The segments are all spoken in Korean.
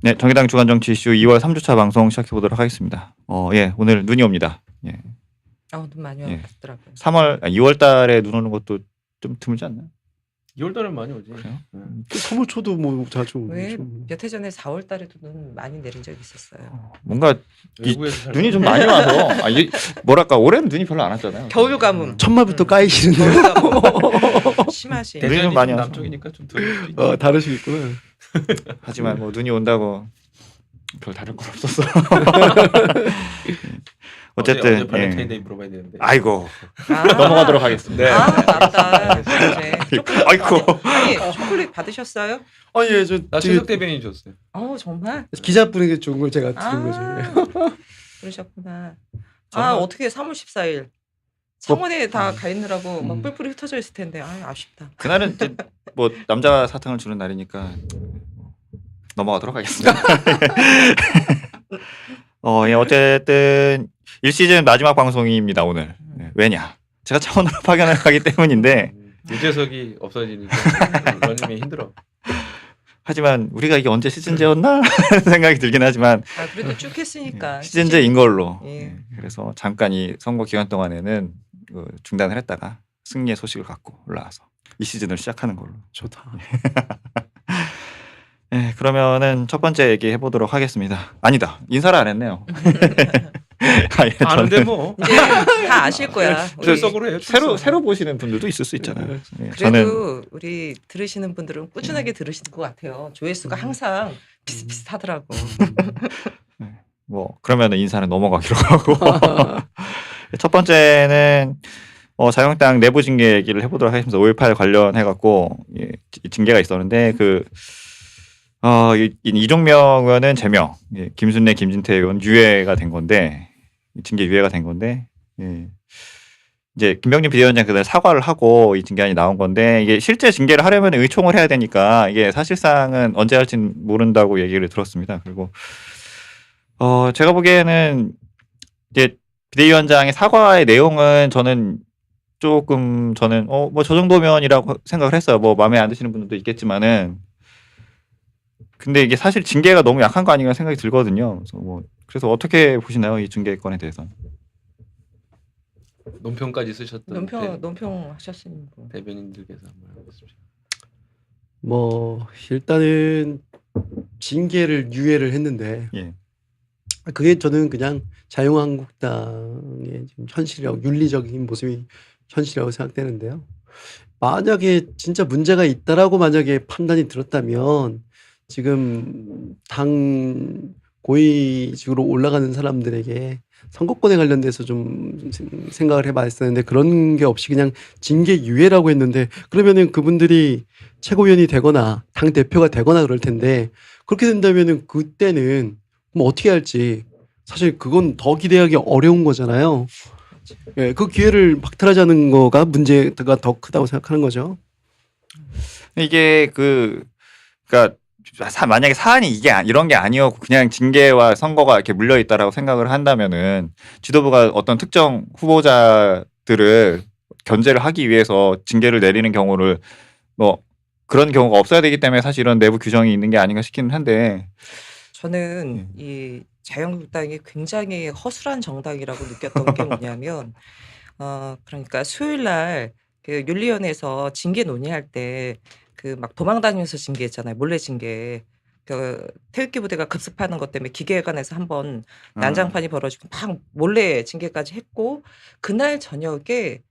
네, 정의당 주간 정치 이슈 2월 3주차 방송 시작해 보도록 하겠습니다. 예, 오늘 눈이 옵니다. 예, 눈 많이 예. 왔더라고요. 2월 달에 눈 오는 것도 좀 드물지 않나요? 2월달은 많이 오지. 그래요? 서울초도 뭐 자주 왜 오죠. 몇 해 전에 4월 달에도 눈 많이 내린 적이 있었어요. 뭔가 외국에서 살 눈이 좀 많이 와서 이게 뭐랄까 올해는 눈이 별로 안 왔잖아요. 겨울 가뭄. 천마부터 까이시는데요. 겨울 가뭄. 심하시. 눈이 좀 대전이 많이 좀 와서. 남쪽이니까 좀 덜. 다르시겠구나. 하지만 뭐 눈이 온다고 별 다를 건 없었어. 어쨌든 어제 발렌타인데이 물어봐야 되는데. 아이고 아, 넘어가도록 하겠습니다. 네. 아 맞다. 이제 초콜릿 아이고. 아니 초콜릿 받으셨어요? 예, 저 나 되게 최석 대변인 줬어요. 정말? 기자분에게 좋은 걸 제가 드린 거죠. 그러셨구나. 저는- 어떻게 3월 14일 창원에 다 가 있느라고 막 뿔뿔이 흩어져 있을 텐데 아쉽다. 그날은 이제 뭐 남자 사탕을 주는 날이니까 넘어가도록 하겠습니다. 예, 어쨌든 1시즌 마지막 방송입니다 오늘. 예, 왜냐? 제가 창원으로 파견을 가기 때문인데 유재석이 없어지니까 러닝이 힘들어. 하지만 우리가 이게 언제 시즌제였나 하는 생각이 들긴 하지만 그래도 쭉 했으니까. 시즌제인 걸로. 예. 예, 그래서 잠깐 이 선거 기간 동안에는 중단을 했다가 승리의 소식을 갖고 올라와서 이 시즌을 시작하는 걸로. 좋다. 예, 그러면은 첫 번째 얘기 해보도록 하겠습니다. 아니다, 인사를 안 했네요. 예, 아는데 저는 뭐. 이제 다 아실 거야. 우리 출석으로 해요. 새로 보시는 분들도 있을 수 있잖아요. 예, 그래도 저는 우리 들으시는 분들은 꾸준하게 들으시는 것 같아요. 조회수가 항상 비슷비슷하더라고. 뭐 그러면은 인사는 넘어가기로 하고 첫 번째는 자유한국당 내부 징계 얘기를 해보도록 하겠습니다. 5.18 관련해 갖고 징계가 있었는데 이종명 의원은 제명, 김순례, 김진태 의원 유예가 된 건데 징계 유예가 된 건데 이제 김병진 비대위원장 그날 사과를 하고 이 징계안이 나온 건데 이게 실제 징계를 하려면 의총을 해야 되니까 이게 사실상은 언제 할지는 모른다고 얘기를 들었습니다. 그리고 제가 보기에는 이제 비대위원장의 사과의 내용은 저는 뭐 저 정도면이라고 생각을 했어요. 뭐 마음에 안 드시는 분들도 있겠지만은 근데 이게 사실 징계가 너무 약한 거 아닌가 생각이 들거든요. 그래서 어떻게 보시나요, 이 징계권에 대해서? 논평까지 쓰셨던 논평 하셨으니 뭐. 대변인들께서 한번 해보겠습니다. 뭐 일단은 징계를 유예를 했는데 예. 그게 저는 그냥 자유한국당의 지금 현실이라고 윤리적인 모습이 현실이라고 생각되는데요. 만약에 진짜 문제가 있다라고 만약에 판단이 들었다면 지금 당 고위직으로 올라가는 사람들에게 선거권에 관련돼서 좀 생각을 해봐야 했었는데 그런 게 없이 그냥 징계 유예라고 했는데 그러면은 그분들이 최고위원이 되거나 당 대표가 되거나 그럴 텐데 그렇게 된다면은 그때는 뭐 어떻게 할지 사실 그건 더 기대하기 어려운 거잖아요. 예, 그 기회를 박탈하자는 거가 문제가 더 크다고 생각하는 거죠. 이게 그러니까 만약에 사안이 이런 게 아니었고 그냥 징계와 선거가 이렇게 물려 있다라고 생각을 한다면은 지도부가 어떤 특정 후보자들을 견제를 하기 위해서 징계를 내리는 경우를 뭐 그런 경우가 없어야 되기 때문에 사실 이런 내부 규정이 있는 게 아닌가 싶기는 한데 저는 이 자유한국당이 굉장히 허술한 정당이라고 느꼈던 게 뭐냐면 그러니까 수요일 날 그 윤리위원회에서 징계 논의할 때 그 막 도망다니면서 징계했잖아요. 몰래 징계. 그 태극기 부대가 급습하는 것 때문에 기계회관에서 한번 난장판이 벌어지고 막 몰래 징계까지 했고 그날 저녁에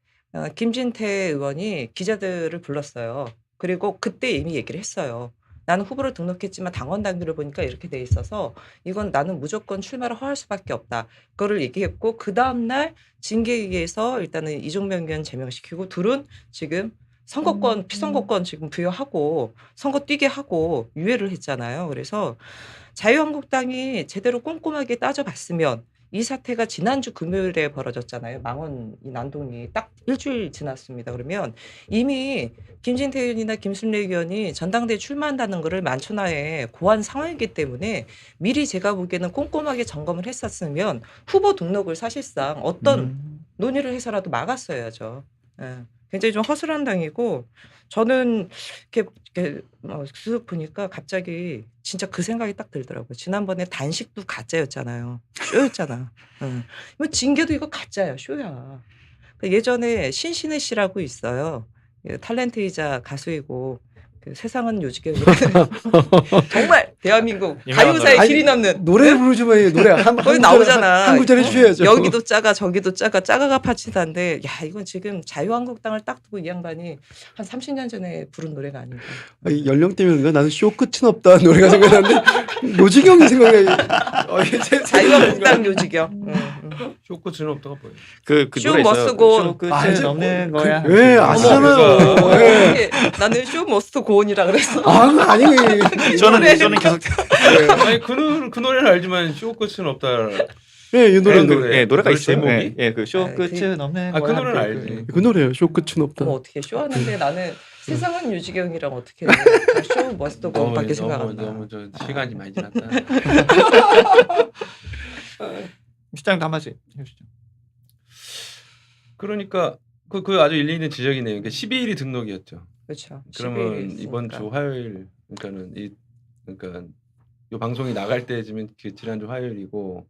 김진태 의원이 기자들을 불렀어요. 그리고 그때 이미 얘기를 했어요. 나는 후보를 등록했지만 당원 당규를 보니까 이렇게 돼 있어서 이건 나는 무조건 출마를 허할 수밖에 없다. 그거를 얘기했고 그 다음날 징계위에서 일단은 이종명 의원 제명시키고 둘은 지금 선거권 피선거권 지금 부여하고 선거 뛰게 하고 유예를 했잖아요. 그래서 자유한국당이 제대로 꼼꼼하게 따져봤으면 이 사태가 지난주 금요일에 벌어졌잖아요. 망원 이 난동이 딱 일주일 지났습니다. 그러면 이미 김진태 의원이나 김순례 의원이 전당대회 출마한다는 거를 만천하에 고한 상황이기 때문에 미리 제가 보기에는 꼼꼼하게 점검을 했었으면 후보 등록을 사실상 어떤 논의를 해서라도 막았어야죠. 예. 굉장히 좀 허술한 당이고 저는 이렇게 쓱 보니까 갑자기 진짜 그 생각이 딱 들더라고요. 지난번에 단식도 가짜였잖아요. 쇼였잖아. 응. 뭐 징계도 이거 가짜야, 쇼야. 예전에 신신혜 씨라고 있어요. 탤런트이자 가수이고 그 세상은 요지경이라는 정말 대한민국 유명한 가요사의 노래. 길이 남는 노래 부르지 마요. 노래 거기 나오잖아. 한 구절해 주셔야죠. 여기도 짜가 저기도 짜가 짜가가 파치다인데 야 이건 지금 자유한국당을 딱 두고 이 양반이 한 30년 전에 부른 노래가 아닌가. 아니, 연령대면인가? 나는 쇼 끝은 없다 노래가 생각나는데 노지경이 생각나요. 자유한국당 요지경. 쇼크는 없다가 뭐예요? 그 쇼 노래 있어요. 머스트 고 온. 쇼 끝은 아, 없는 거야. 왜 아시잖아요. 어머, 예. 나는 쇼 머스트 고온이라 그랬어. 아, 아니. 저는 계속 아니 그 노래는 알지만 쇼크는 없다. 예, 이 노래. 그런 노래. 예, 노래가 노래 있어요. 제목이? 예, 그 쇼 아, 끝은 없는 아, 그 거야. 노래는 알지. 그 노래예요. 쇼 끝은 없다. 그럼 어떻게 쇼하는데 나는 세상은 요지경이랑 어떻게 해. 쇼 머스트 고온밖에 생각 안 나. 너무 저 시간이 많이 지났다. 시장도 한마디 해주시죠. 그러니까 그 아주 일리 있는 지적이네요. 그러니까 12일이 등록이었죠. 그렇죠. 그러면 12일 이번 있으니까. 주 화요일 그러니까 이 방송이 나갈 때쯤은 그 지난주 화요일이고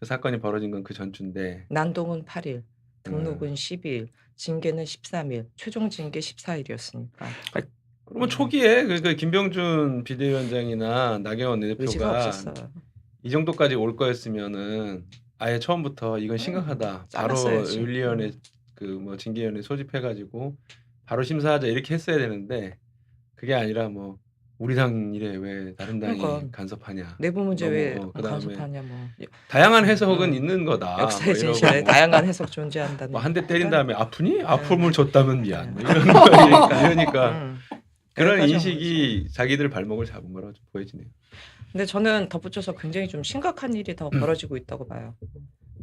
그 사건이 벌어진 건 그 전주인데 난동은 8일, 등록은 12일, 징계는 13일, 최종 징계 14일이었으니까. 그러면 초기에 그 김병준 비대위원장이나 나경원 의지가 대표가 없었어. 이 정도까지 올 거였으면은 아예 처음부터 이건 심각하다. 바로 잘랐어야지. 윤리위원회 그 뭐 징계위원회 소집해가지고 바로 심사하자 이렇게 했어야 되는데 그게 아니라 뭐 우리 당 일에 왜 다른 당이 그러니까. 간섭하냐. 내부 문제 너무, 왜 그다음에 간섭하냐 뭐. 다양한 해석은 있는 거다. 역사의 뭐 이러고 진실에 뭐 다양한 해석 존재한다는. 한 대 때린 다음에 아프니? 네. 아픔을 줬다면 미안. 뭐 네. 이러니까 그런 여기까지 온 인식이 자기들 발목을 잡은 거라고 좀 보여지네요. 근데 저는 덧붙여서 굉장히 좀 심각한 일이 더 벌어지고 있다고 봐요.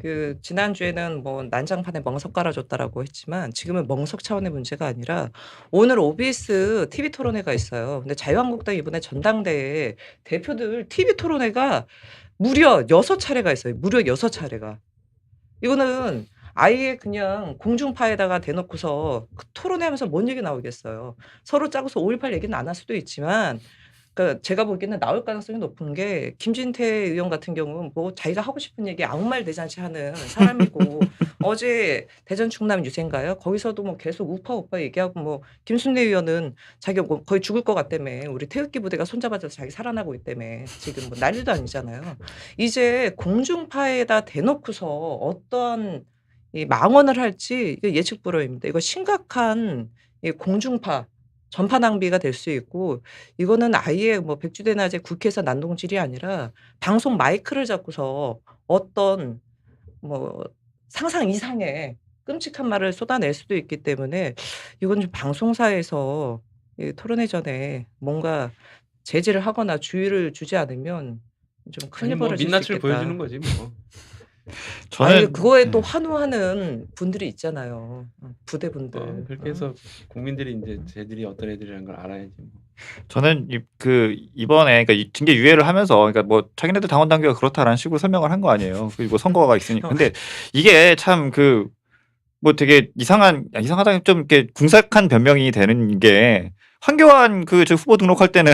그 지난주에는 뭐 난장판에 멍석 깔아줬다라고 했지만 지금은 멍석 차원의 문제가 아니라 오늘 OBS TV 토론회가 있어요. 근데 자유한국당 이번에 전당대회 대표들 TV 토론회가 무려 6차례가 있어요. 무려 6차례가. 이거는 아예 그냥 공중파에다가 대놓고서 그 토론회하면서 뭔 얘기 나오겠어요. 서로 짜고서 5.18 얘기는 안 할 수도 있지만 그러니까 제가 보기에는 나올 가능성이 높은 게 김진태 의원 같은 경우는 뭐 자기가 하고 싶은 얘기 아무 말 대잔치 하는 사람이고 어제 대전 충남 유세인가요? 거기서도 뭐 계속 우파 얘기하고 뭐 김순례 의원은 자기가 뭐 거의 죽을 것 같다며 우리 태극기 부대가 손잡아줘서 자기 살아나고 있다며 지금 뭐 난리도 아니잖아요. 이제 공중파에다 대놓고서 어떠한 이 망언을 할지 이거 예측 불허입니다. 이거 심각한 이 공중파 전파 낭비가 될 수 있고 이거는 아예 뭐 백주대낮에 국회에서 난동질이 아니라 방송 마이크를 잡고서 어떤 뭐 상상 이상의 끔찍한 말을 쏟아낼 수도 있기 때문에 이건 좀 방송사에서 이 토론회 전에 뭔가 제지를 하거나 주의를 주지 않으면 좀 큰일 아니 뭐 벌어질 수 민낯을 있겠다. 보여주는 거지 뭐. 저는 아니 그거에 또 환호하는 분들이 있잖아요. 부대분들. 그렇게 해서 국민들이 이제 쟤들이 어떤 애들이라는 걸 알아야지. 뭐. 저는 이번에 그러니까 이 징계 유예를 하면서 그러니까 뭐 자기네들 당원 당규가 그렇다라는 식으로 설명을 한 거 아니에요. 그리고 뭐 선거가 있으니까. 근데 이게 참 뭐 되게 이상하다 좀 이렇게 궁색한 변명이 되는 게 황교안 저 후보 등록할 때는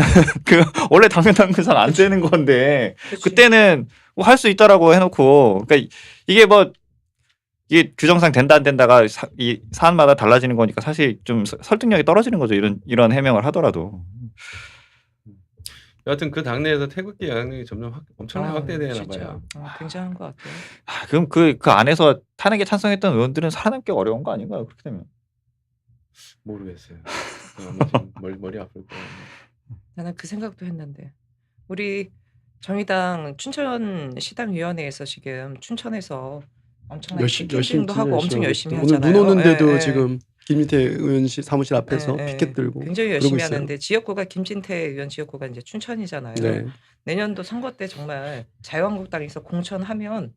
원래 당면 당규상 안 되는 건데 그치. 그때는 뭐 할 수 있다라고 해놓고 그러니까 이게 규정상 된다 안 된다가 이 사안마다 달라지는 거니까 사실 좀 설득력이 떨어지는 거죠. 이런 해명을 하더라도. 여하튼 그 당내에서 태극기 영향력이 점점 엄청나게 확대되나 진짜. 봐요. 굉장한 것 같아요. 그럼 그 안에서 탄핵에 찬성했던 의원들은 살아남기 어려운 거 아닌가요? 그렇게 되면. 모르겠어요. 아마 지금 머리 아플 거예요. 나는 그 생각도 했는데 우리 정의당 춘천시당위원회에서 지금 춘천에서 엄청나게 피켓팅도 하고 엄청 열심히 오늘 하잖아요. 눈 오는데도 예. 지금 김민태 의원 사무실 앞에서 예, 예. 피켓 들고 굉장히 그러고 열심히 있어요. 하는데 지역구가 김진태 의원 지역구가 이제 춘천이잖아요. 네. 내년도 선거 때 정말 자유한국당에서 공천하면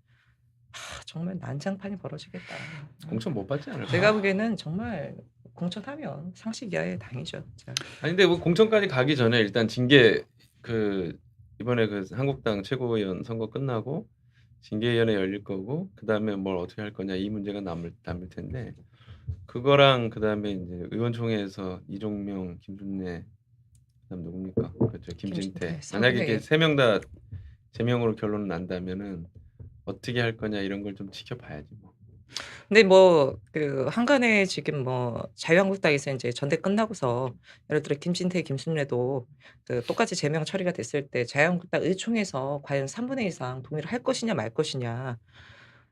정말 난장판이 벌어지겠다. 공천 못 받지 않을까? 제가 보기에는 정말 공천하면 상식 이하의 당이죠. 진짜. 아니 근데 뭐 공천까지 가기 전에 일단 징계 이번에 한국당 최고위원 선거 끝나고 징계위원회 열릴 거고 그다음에 뭘 어떻게 할 거냐 이 문제가 남을 텐데 그거랑 그다음에 이제 의원총회에서 이종명, 김순례 그다음 누굽니까? 그렇죠. 김진태. 김진태, 만약에 3분의 이렇게 1. 세 명 다 제명으로 결론 난다면은 어떻게 할 거냐 이런 걸 좀 지켜봐야지 뭐. 근데 뭐 그 한간에 지금 뭐 자유한국당에서 이제 전대 끝나고서 예를 들어 김진태, 김순례도 그 똑같이 제명 처리가 됐을 때 자유한국당 의총에서 과연 3분의 1 이상 동의를 할 것이냐 말 것이냐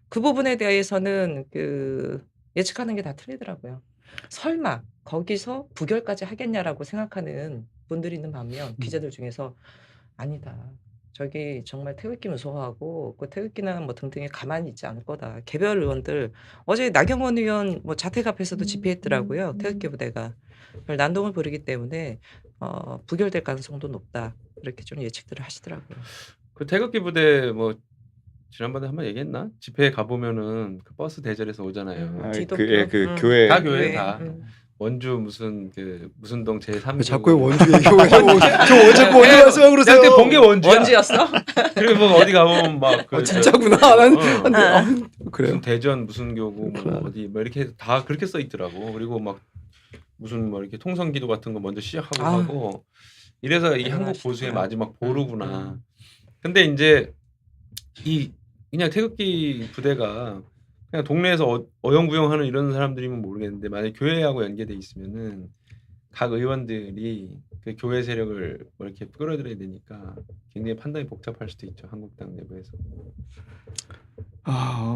그 부분에 대해서는 그 예측하는 게 다 틀리더라고요. 설마 거기서 부결까지 하겠냐라고 생각하는 분들이 있는 반면 기자들 중에서 아니다. 저기 정말 태극기 무서워하고 그 태극기나 뭐 등등에 가만히 있지 않을 거다. 개별 의원들 어제 나경원 의원 뭐 자택 앞에서도 집회했더라고요. 태극기 부대가 그걸 난동을 부리기 때문에 부결될 가능성도 높다. 이렇게 좀 예측들을 하시더라고요. 그 태극기 부대 뭐 지난번에 한번 얘기했나? 집회에 가 보면은 그 버스 대절에서 오잖아요. 아, 기독교, 그 교회 다 교회 교회, 다. 원주 무슨 그 무슨 동 제3 왜 자꾸 원주 얘기하고 저 자꾸 원주 내가 말씀하고 그러세요. 그때 본 게 원주야. 원지였어? 그리고 뭐 어디 가보면 막 그 진짜구나. 난 그래요. 무슨 대전 무슨 교구 뭐 그렇구나. 어디 뭐 이렇게 해서 다 그렇게 써 있더라고. 그리고 막 무슨 뭐 이렇게 통성기도 같은 거 먼저 시작하고 아. 하고 이래서 이게 한국 대단하시구나. 보수의 마지막 보루구나. 근데 이제 이 그냥 태극기 부대가 그냥 동네에서 어영부영하는 이런 사람들이면 모르겠는데 만약 교회하고 연계돼 있으면은 각 의원들이 그 교회 세력을 뭐 이렇게 끌어들여야 되니까 굉장히 판단이 복잡할 수도 있죠. 한국당 내부에서.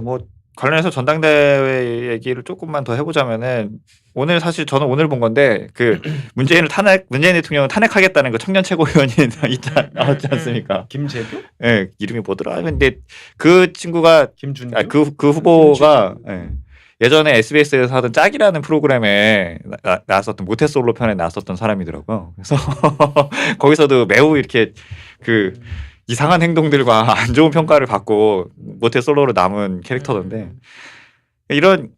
뭐 관련해서 전당대회 얘기를 조금만 더 해보자면은 오늘 사실 저는 오늘 본 건데 그 문재인 대통령을 탄핵하겠다는 그 청년 최고위원이 나왔지 않습니까? 김재규? 예, 이름이 뭐더라? 근데 그 친구가 김준규? 그 후보가 예전에 SBS에서 하던 짝이라는 프로그램에 나왔었던 모태솔로 편에 나왔었던 사람이더라고요. 그래서 거기서도 매우 이렇게 그 이상한 행동들과 안 좋은 평가를 받고 모태솔로로 남은 캐릭터던데 이런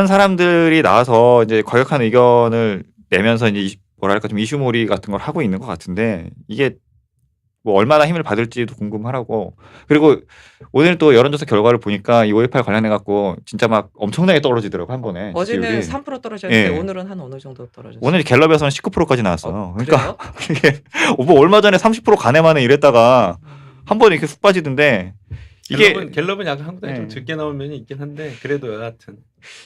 사람들이 나와서 이제 과격한 의견을 내면서 이제 뭐랄까 좀 이슈몰이 같은 걸 하고 있는 것 같은데 이게 뭐 얼마나 힘을 받을지도 궁금하고 그리고 오늘 또 여론조사 결과를 보니까 이 5.18 관련해 갖고 진짜 막 엄청나게 떨어지더라고 한 번에. 어제는 지지율이. 3% 떨어졌는데 예. 오늘은 한 어느 정도 떨어졌어요? 오늘 갤럽에서는 19%까지 나왔어요. 그러니까 그래요? 이게 뭐 얼마 전에 30% 가네만에 이랬다가 한 번에 이렇게 훅 빠지던데 이게 갤럽은 약간 한국당이 좀 네. 적게 나온 면이 있긴 한데 그래도 여하튼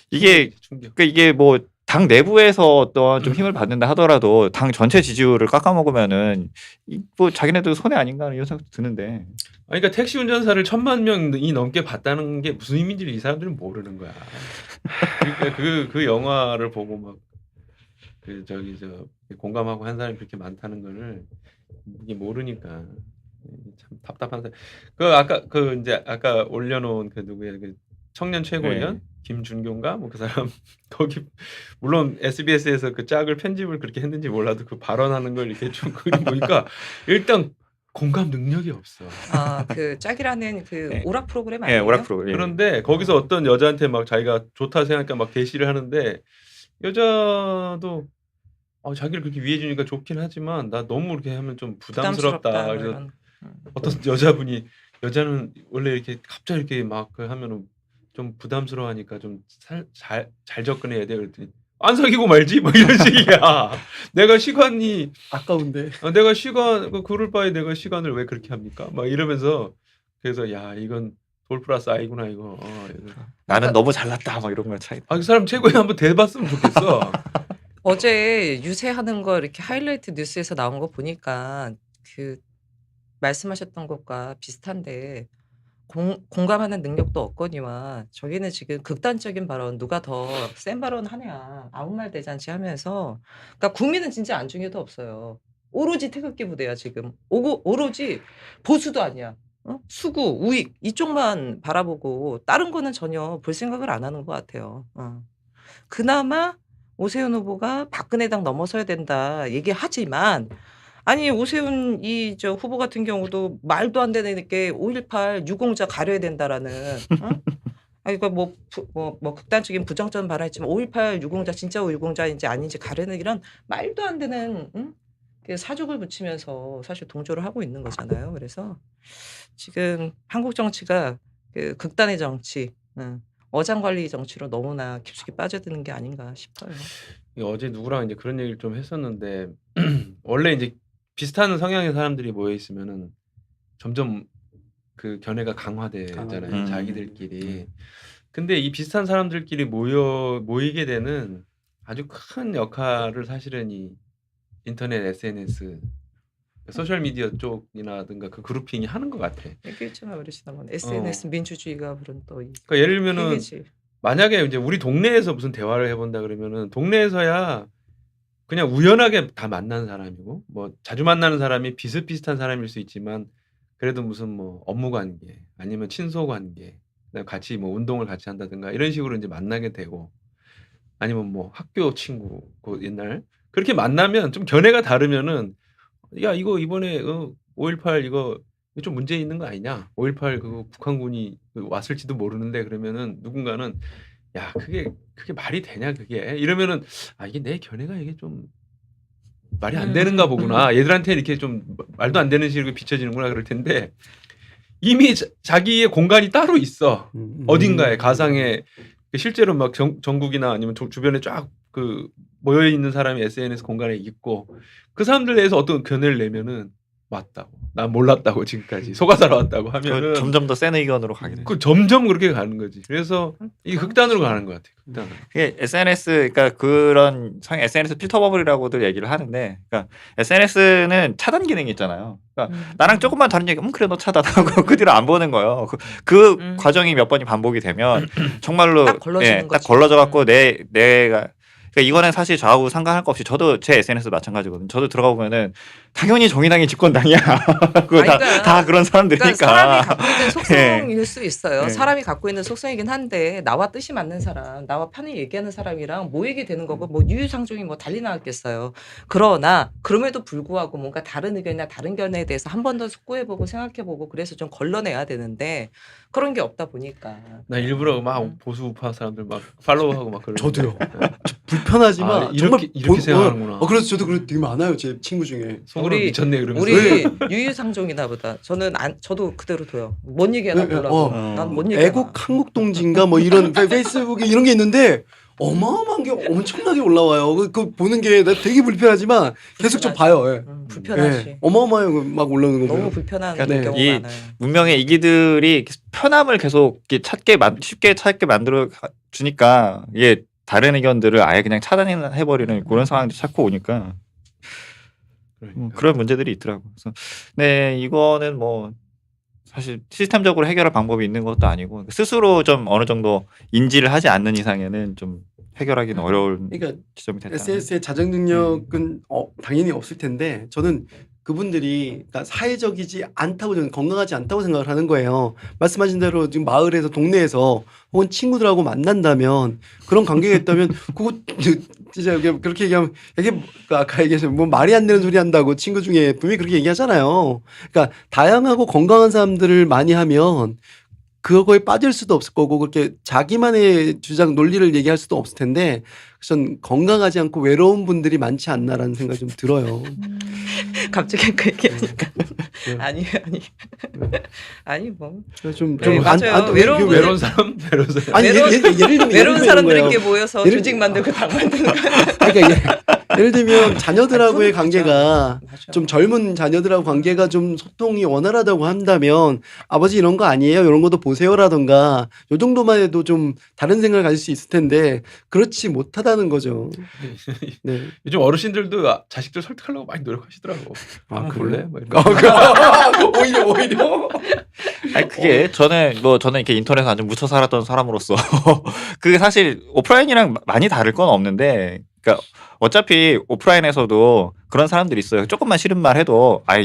이게 충격. 그러니까 이게 뭐 당 내부에서 어떤 좀 힘을 받는다 하더라도 당 전체 지지율을 깎아먹으면은 뭐 자기네들 손해 아닌가 이런 생각도 드는데. 그러니까 택시 운전사를 1,000만 명이 넘게 봤다는 게 무슨 의미인지를 이 사람들은 모르는 거야. 그러니까 그 영화를 보고 막 그 저기 저 공감하고 한 사람이 그렇게 많다는 거를 이게 모르니까 참 답답한 사람. 그 아까 그 이제 아까 올려놓은 그 누구야 그 청년 최고위원 네. 김준교인가 뭐 그 사람 거기 물론 SBS에서 그 짝을 편집을 그렇게 했는지 몰라도 그 발언하는 걸 이렇게 좀 보니까 일단 공감 능력이 없어. 그 짝이라는 그 네. 오락 프로그램 예, 아니에요? 오락 프로그램. 그런데 거기서 어떤 여자한테 막 자기가 좋다 생각하니까 막 대시를 하는데 여자도 자기를 그렇게 위해 주니까 좋긴 하지만 나 너무 이렇게 하면 좀 부담스럽다. 뭐 그래서 이런. 어떤 여자분이 여자는 원래 이렇게 갑자기 이렇게 막 하면은 좀 부담스러워하니까 좀 잘 접근해야 돼. 그랬더니 안 사귀고 말지 뭐 이런 식이야. 내가 시간이 아까운데. 내가 시간 그럴 바에 내가 시간을 왜 그렇게 합니까? 막 이러면서 그래서 야 이건 돌 플러스 아이구나 이거. 이거. 나는 너무 잘났다 막 이런 거 차이. 그 사람 최고에 한번 대봤으면 좋겠어. 어제 유세하는 거 이렇게 하이라이트 뉴스에서 나온 거 보니까 그 말씀하셨던 것과 비슷한데 공감하는 능력도 없거니와 저기는 지금 극단적인 발언 누가 더 센 발언 하냐 아무 말 대잔치 하면서 그러니까 국민은 진짜 안중에도 없어요. 오로지 태극기 부대야 지금. 오로지 보수도 아니야. 수구, 우익 이쪽만 바라보고 다른 거는 전혀 볼 생각을 안 하는 것 같아요. 그나마 오세훈 후보가 박근혜당 넘어서야 된다 얘기하지만 아니 오세훈 저 후보 같은 경우도 말도 안 되는 게 5.18 유공자 가려야 된다라는 아니 그러니까 뭐 극단적인 부정적인 발언했지만 5.18 유공자 진짜 유공자인지 아닌지 가려는 이런 말도 안 되는 그 사족을 붙이면서 사실 동조를 하고 있는 거잖아요. 그래서 지금 한국 정치가 그 극단의 정치 어장관리 정치로 너무나 깊숙이 빠져드는 게 아닌가 싶어요. 어제 누구랑 이제 그런 얘기를 좀 했었는데 원래 이제 비슷한 성향의 사람들이 모여 있으면은 점점 그 견해가 강화되잖아요. 강화돼. 자기들끼리. 근데 이 비슷한 사람들끼리 모이게 되는 아주 큰 역할을 사실은 이 인터넷 SNS 소셜 미디어 쪽이라든가 그 그룹핑이 하는 것 같아. 얘기했잖아 어르신하면 SNS 민주주의가 그런 또 이 그러니까 예를 들면은 회계지. 만약에 이제 우리 동네에서 무슨 대화를 해본다 그러면은 동네에서야 그냥 우연하게 다 만난 사람이고 뭐 자주 만나는 사람이 비슷비슷한 사람일 수 있지만 그래도 무슨 뭐 업무 관계 아니면 친소 관계 그다음에 같이 뭐 운동을 같이 한다든가 이런 식으로 이제 만나게 되고 아니면 뭐 학교 친구 그 옛날 그렇게 만나면 좀 견해가 다르면은 야 이거 이번에 5.18 이거 좀 문제 있는 거 아니냐? 5.18 그거 북한군이 왔을지도 모르는데 그러면은 누군가는 야 그게 말이 되냐 그게 이러면은 아 이게 내 견해가 이게 좀 말이 안 되는가 보구나. 얘들한테 이렇게 좀 말도 안 되는 식으로 비춰지는구나 그럴 텐데 이미 자기의 공간이 따로 있어. 어딘가에 가상에 실제로 막 전국이나 아니면 주변에 쫙 그 모여 있는 사람이 SNS 공간에 있고 그 사람들에 대해서 어떤 견해를 내면은 맞다고 난 몰랐다고 지금까지 속아 살아왔다고 하면은 점점 더 센 의견으로 가게 돼요. 그 점점 그렇게 가는 거지. 그래서 이 극단으로 가는 것 같아. 극단으로. 이게 SNS 그러니까 그런 SNS 필터 버블이라고들 얘기를 하는데, 그러니까 SNS는 차단 기능이 있잖아요. 그러니까 나랑 조금만 다른 얘기, 그래 너 차단하고 그 뒤로 안 보는 거예요. 그 과정이 몇 번이 반복이 되면 정말로 딱 걸러지는 딱 거지. 걸러져 갖고 내가 그러니까 이거는 사실 좌우 상관할 거 없이 저도 제 SNS 마찬가지거든요. 저도 들어가 보면은 당연히 정의당이 집권당이야. 그거 다 그런 사람들이니까. 그러니까 사람이 갖고 있는 속성일 네. 수 있어요. 네. 사람이 갖고 있는 속성이긴 한데 나와 뜻이 맞는 사람, 나와 편히 얘기하는 사람이랑 모이게 되는 거고 뭐 유유상종이 뭐 달리 나왔겠어요. 그러나 그럼에도 불구하고 뭔가 다른 의견이나 다른 견해에 대해서 한 번 더 숙고해보고 생각해보고 그래서 좀 걸러내야 되는데 그런 게 없다 보니까. 나 일부러 막 보수 우파 사람들 막 팔로우하고 막 그러는. 저도요. 불편하지만 아, 정말 이렇게 생각하는구나. 그래서 저도 그런 되게 많아요. 제 친구 중에. 속으로 우리- 미쳤네 그러면서. 우리 유유상종이나 보다. 저도 그대로 둬요. 뭔 얘기하나 네, 보려고. 난 뭔 얘기하나. 애국 한국 동지인가 뭐 이런 페이스북에 이런 게 있는데 어마어마한 게 엄청나게 올라와요. 그 보는 게 나 되게 불편하지만 계속 좀 봐요. 예. 불편하지. 예. 어마어마해요. 막 올라오는 거 너무 보면. 불편한 그러니까 경우가 이 많아요. 문명의 이기들이 편함을 계속 이렇게 쉽게 찾게 만들어 주니까 이게 다른 의견들을 아예 그냥 차단해버리는 그런 상황도 자꾸 오니까 그러니까. 그런 문제들이 있더라고. 그래서 네 이거는 뭐 사실 시스템적으로 해결할 방법이 있는 것도 아니고 스스로 좀 어느 정도 인지를 하지 않는 이상에는 좀 해결하기는 어려운 그러니까 지점이 됐다. SNS의 자정 능력은 당연히 없을 텐데 저는 그분들이 그러니까 사회적이지 않다고 저는 건강하지 않다고 생각을 하는 거예요. 말씀하신 대로 지금 마을에서 동네에서 혹은 친구들하고 만난다면 그런 관계가 있다면 그거 진짜 그렇게 얘기하면 이게 아까 얘기하신 뭐 말이 안 되는 소리 한다고 친구 중에 분명히 그렇게 얘기하잖아요. 그러니까 다양하고 건강한 사람들을 많이 하면 그거에 빠질 수도 없을 거고 그렇게 자기만의 주장 논리를 얘기할 수도 없을 텐데 전 건강하지 않고 외로운 분들이 많지 않나라는 생각이 좀 들어요. 갑자기 그 얘기하니까 네. 아니 뭐 좀 네, 맞아요. 외로운 분들- 외로운 사람 외로운 사람. 아니 외로운- 예를 들면 외로운 이런 사람들끼리 거예요. 모여서 예를- 조직 만들고 당 만드는 거. 그러니까 예를 들면 자녀들하고의 아니, 관계가 맞아. 좀 젊은 자녀들하고 관계가 좀 소통이 원활하다고 한다면 아버지 이런 거 아니에요 이런 것도 보세요라던가 요 정도만 해도 좀 다른 생각을 가질 수 있을 텐데 그렇지 못하다는 거죠. 네. 요즘 어르신들도 자식들 설득하려고 많이 노력하시더라고. 한번 볼래? 뭐 이런 거. 오히려 아니 그게 저는 이렇게 인터넷에 완전 묻혀 살았던 사람으로서 그게 사실 오프라인이랑 많이 다를 건 없는데, 그러니까 어차피 오프라인에서도 그런 사람들이 있어요. 조금만 싫은 말 해도 아예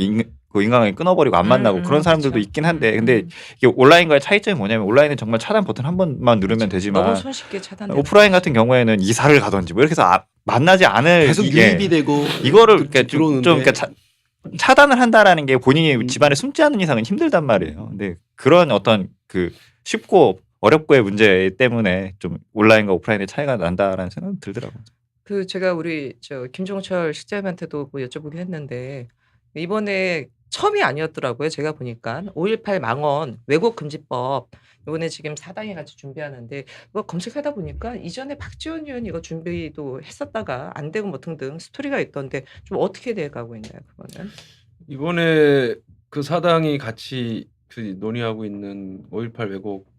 그 인간관계 끊어버리고 안 만나고 그런 사람들도 그렇죠. 있긴 한데, 근데 이게 온라인과의 차이점이 뭐냐면 온라인은 정말 차단 버튼 한 번만 누르면 되지만 너무 손쉽게 차단돼. 오프라인 같은 경우에는 이사를 가든지 뭐 이렇게 해서 만나지 않을 계속 이게 유입이 되고 이거를 이렇게 좀 들어오는데 그러니까 차단을 한다라는 게 본인이 집안에 숨지 않는 이상은 힘들단 말이에요. 근데 그런 어떤 그 쉽고 어렵고의 문제 때문에 좀 온라인과 오프라인의 차이가 난다라는 생각이 들더라고요. 그 제가 우리 김종철 실장님한테도 뭐 여쭤보긴 했는데 이번에 처음이 아니었더라고요. 제가 보니까 5.18 망언 왜곡 금지법 이번에 지금 사당이 같이 준비하는데 이거 검색하다 보니까 이전에 박지원 의원이 이거 준비도 했었다가 안 되고 뭐 등등 스토리가 있던데 좀 어떻게 돼가고 있나요, 그거는? 이번에 그 사당이 같이 그 논의하고 있는 5.18 왜곡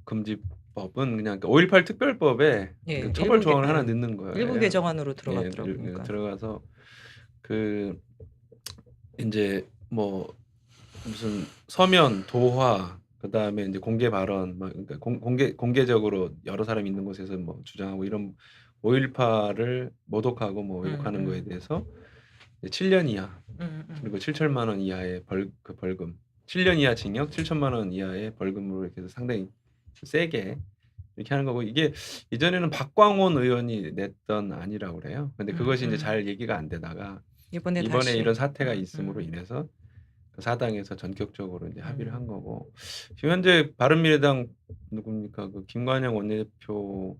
금지법은 그냥 5.18 특별법에 예, 그 처벌 일부 조항을 하나 개, 넣는 거예요. 일부 개정안으로 예, 들어갔더라고요. 그러니까. 들어가서 그 이제 뭐 무슨 서면, 도화, 그다음에 이제 공개 발언, 막 그러니까 공개적으로 여러 사람 있는 곳에서 뭐 주장하고 이런 5.18을 모독하고 뭐 왜곡하는 거에 대해서 7년 이하 그리고 7천만 원 이하의 벌금, 7년 이하 징역, 7천만 원 이하의 벌금으로 이렇게 해서 상당히 세게 이렇게 하는 거고 이게 이전에는 박광온 의원이 냈던 안이라고 그래요. 근데 그것이 이제 잘 얘기가 안 되다가 이번에 이번에 다시 이런 사태가 있음으로 인해서 그 사당에서 전격적으로 이제 합의를 한 거고 지금 현재 바른미래당 누굽니까 그 김관영 원내대표가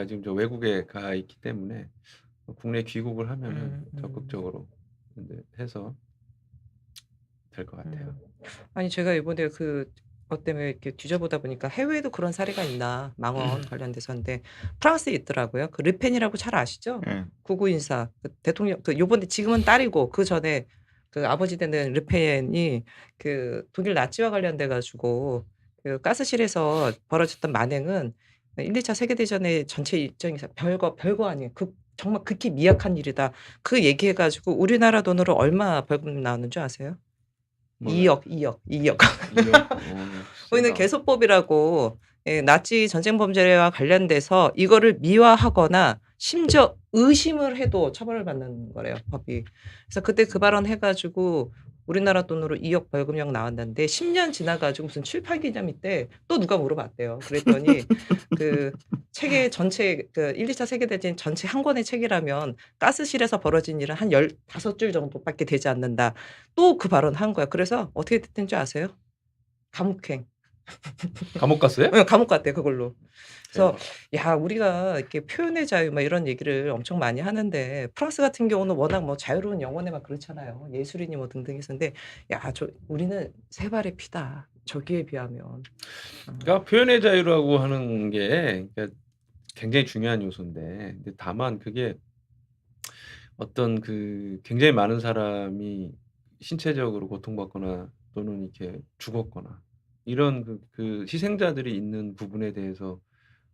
지금 저 외국에 가 있기 때문에 국내 귀국을 하면은 적극적으로 이제 해서 될 것 같아요. 아니 제가 이번에 그 때문에 이렇게 뒤져보다 보니까 해외에도 그런 사례가 있나 망언 관련돼서인데 프랑스에 있더라고요. 그 르펜이라고 잘 아시죠? 예. 구구 인사 그 대통령 그 요번에 지금은 딸이고 그 전에 그 아버지 되는 르펜이 그 독일 나치와 관련돼 가지고 그 가스실에서 벌어졌던 만행은 1, 2차 세계대전의 전체 일정에서 별거 아니에요. 정말 극히 미약한 일이다. 그 얘기해 가지고 우리나라 돈으로 얼마 벌금 나오는 줄 아세요? 2억. 우리는 개소법이라고 예, 나치 전쟁 범죄와 관련돼서 이거를 미화하거나 심지어 의심을 해도 처벌을 받는 거래요, 법이. 그래서 그때 그 발언 해가지고 우리나라 돈으로 2억 벌금형 나왔는데 10년 지나가지고 무슨 출판 기념회 때 또 누가 물어봤대요. 그랬더니 그 책의 전체 그 1, 2차 세계대전 전체 한 권의 책이라면 가스실에서 벌어진 일은 한 15줄 정도밖에 되지 않는다. 또 그 발언 한 거야. 그래서 어떻게 됐던 줄 아세요? 감옥행. 감옥 갔어요? 네, 감옥 갔대요, 그걸로. 그래서 야, 우리가 이렇게 표현의 자유 막 이런 얘기를 엄청 많이 하는데 프랑스 같은 경우는 워낙 뭐 자유로운 영혼에 막 그렇잖아요. 예술인이 뭐 등등 했었는데 야, 우리는 세 발의 피다. 저기에 비하면. 그러니까 표현의 자유라고 하는 게 그러니까 굉장히 중요한 요소인데 근데 다만 그게 어떤 그 굉장히 많은 사람이 신체적으로 고통받거나 또는 이렇게 죽었거나 이런 그 희생자들이 있는 부분에 대해서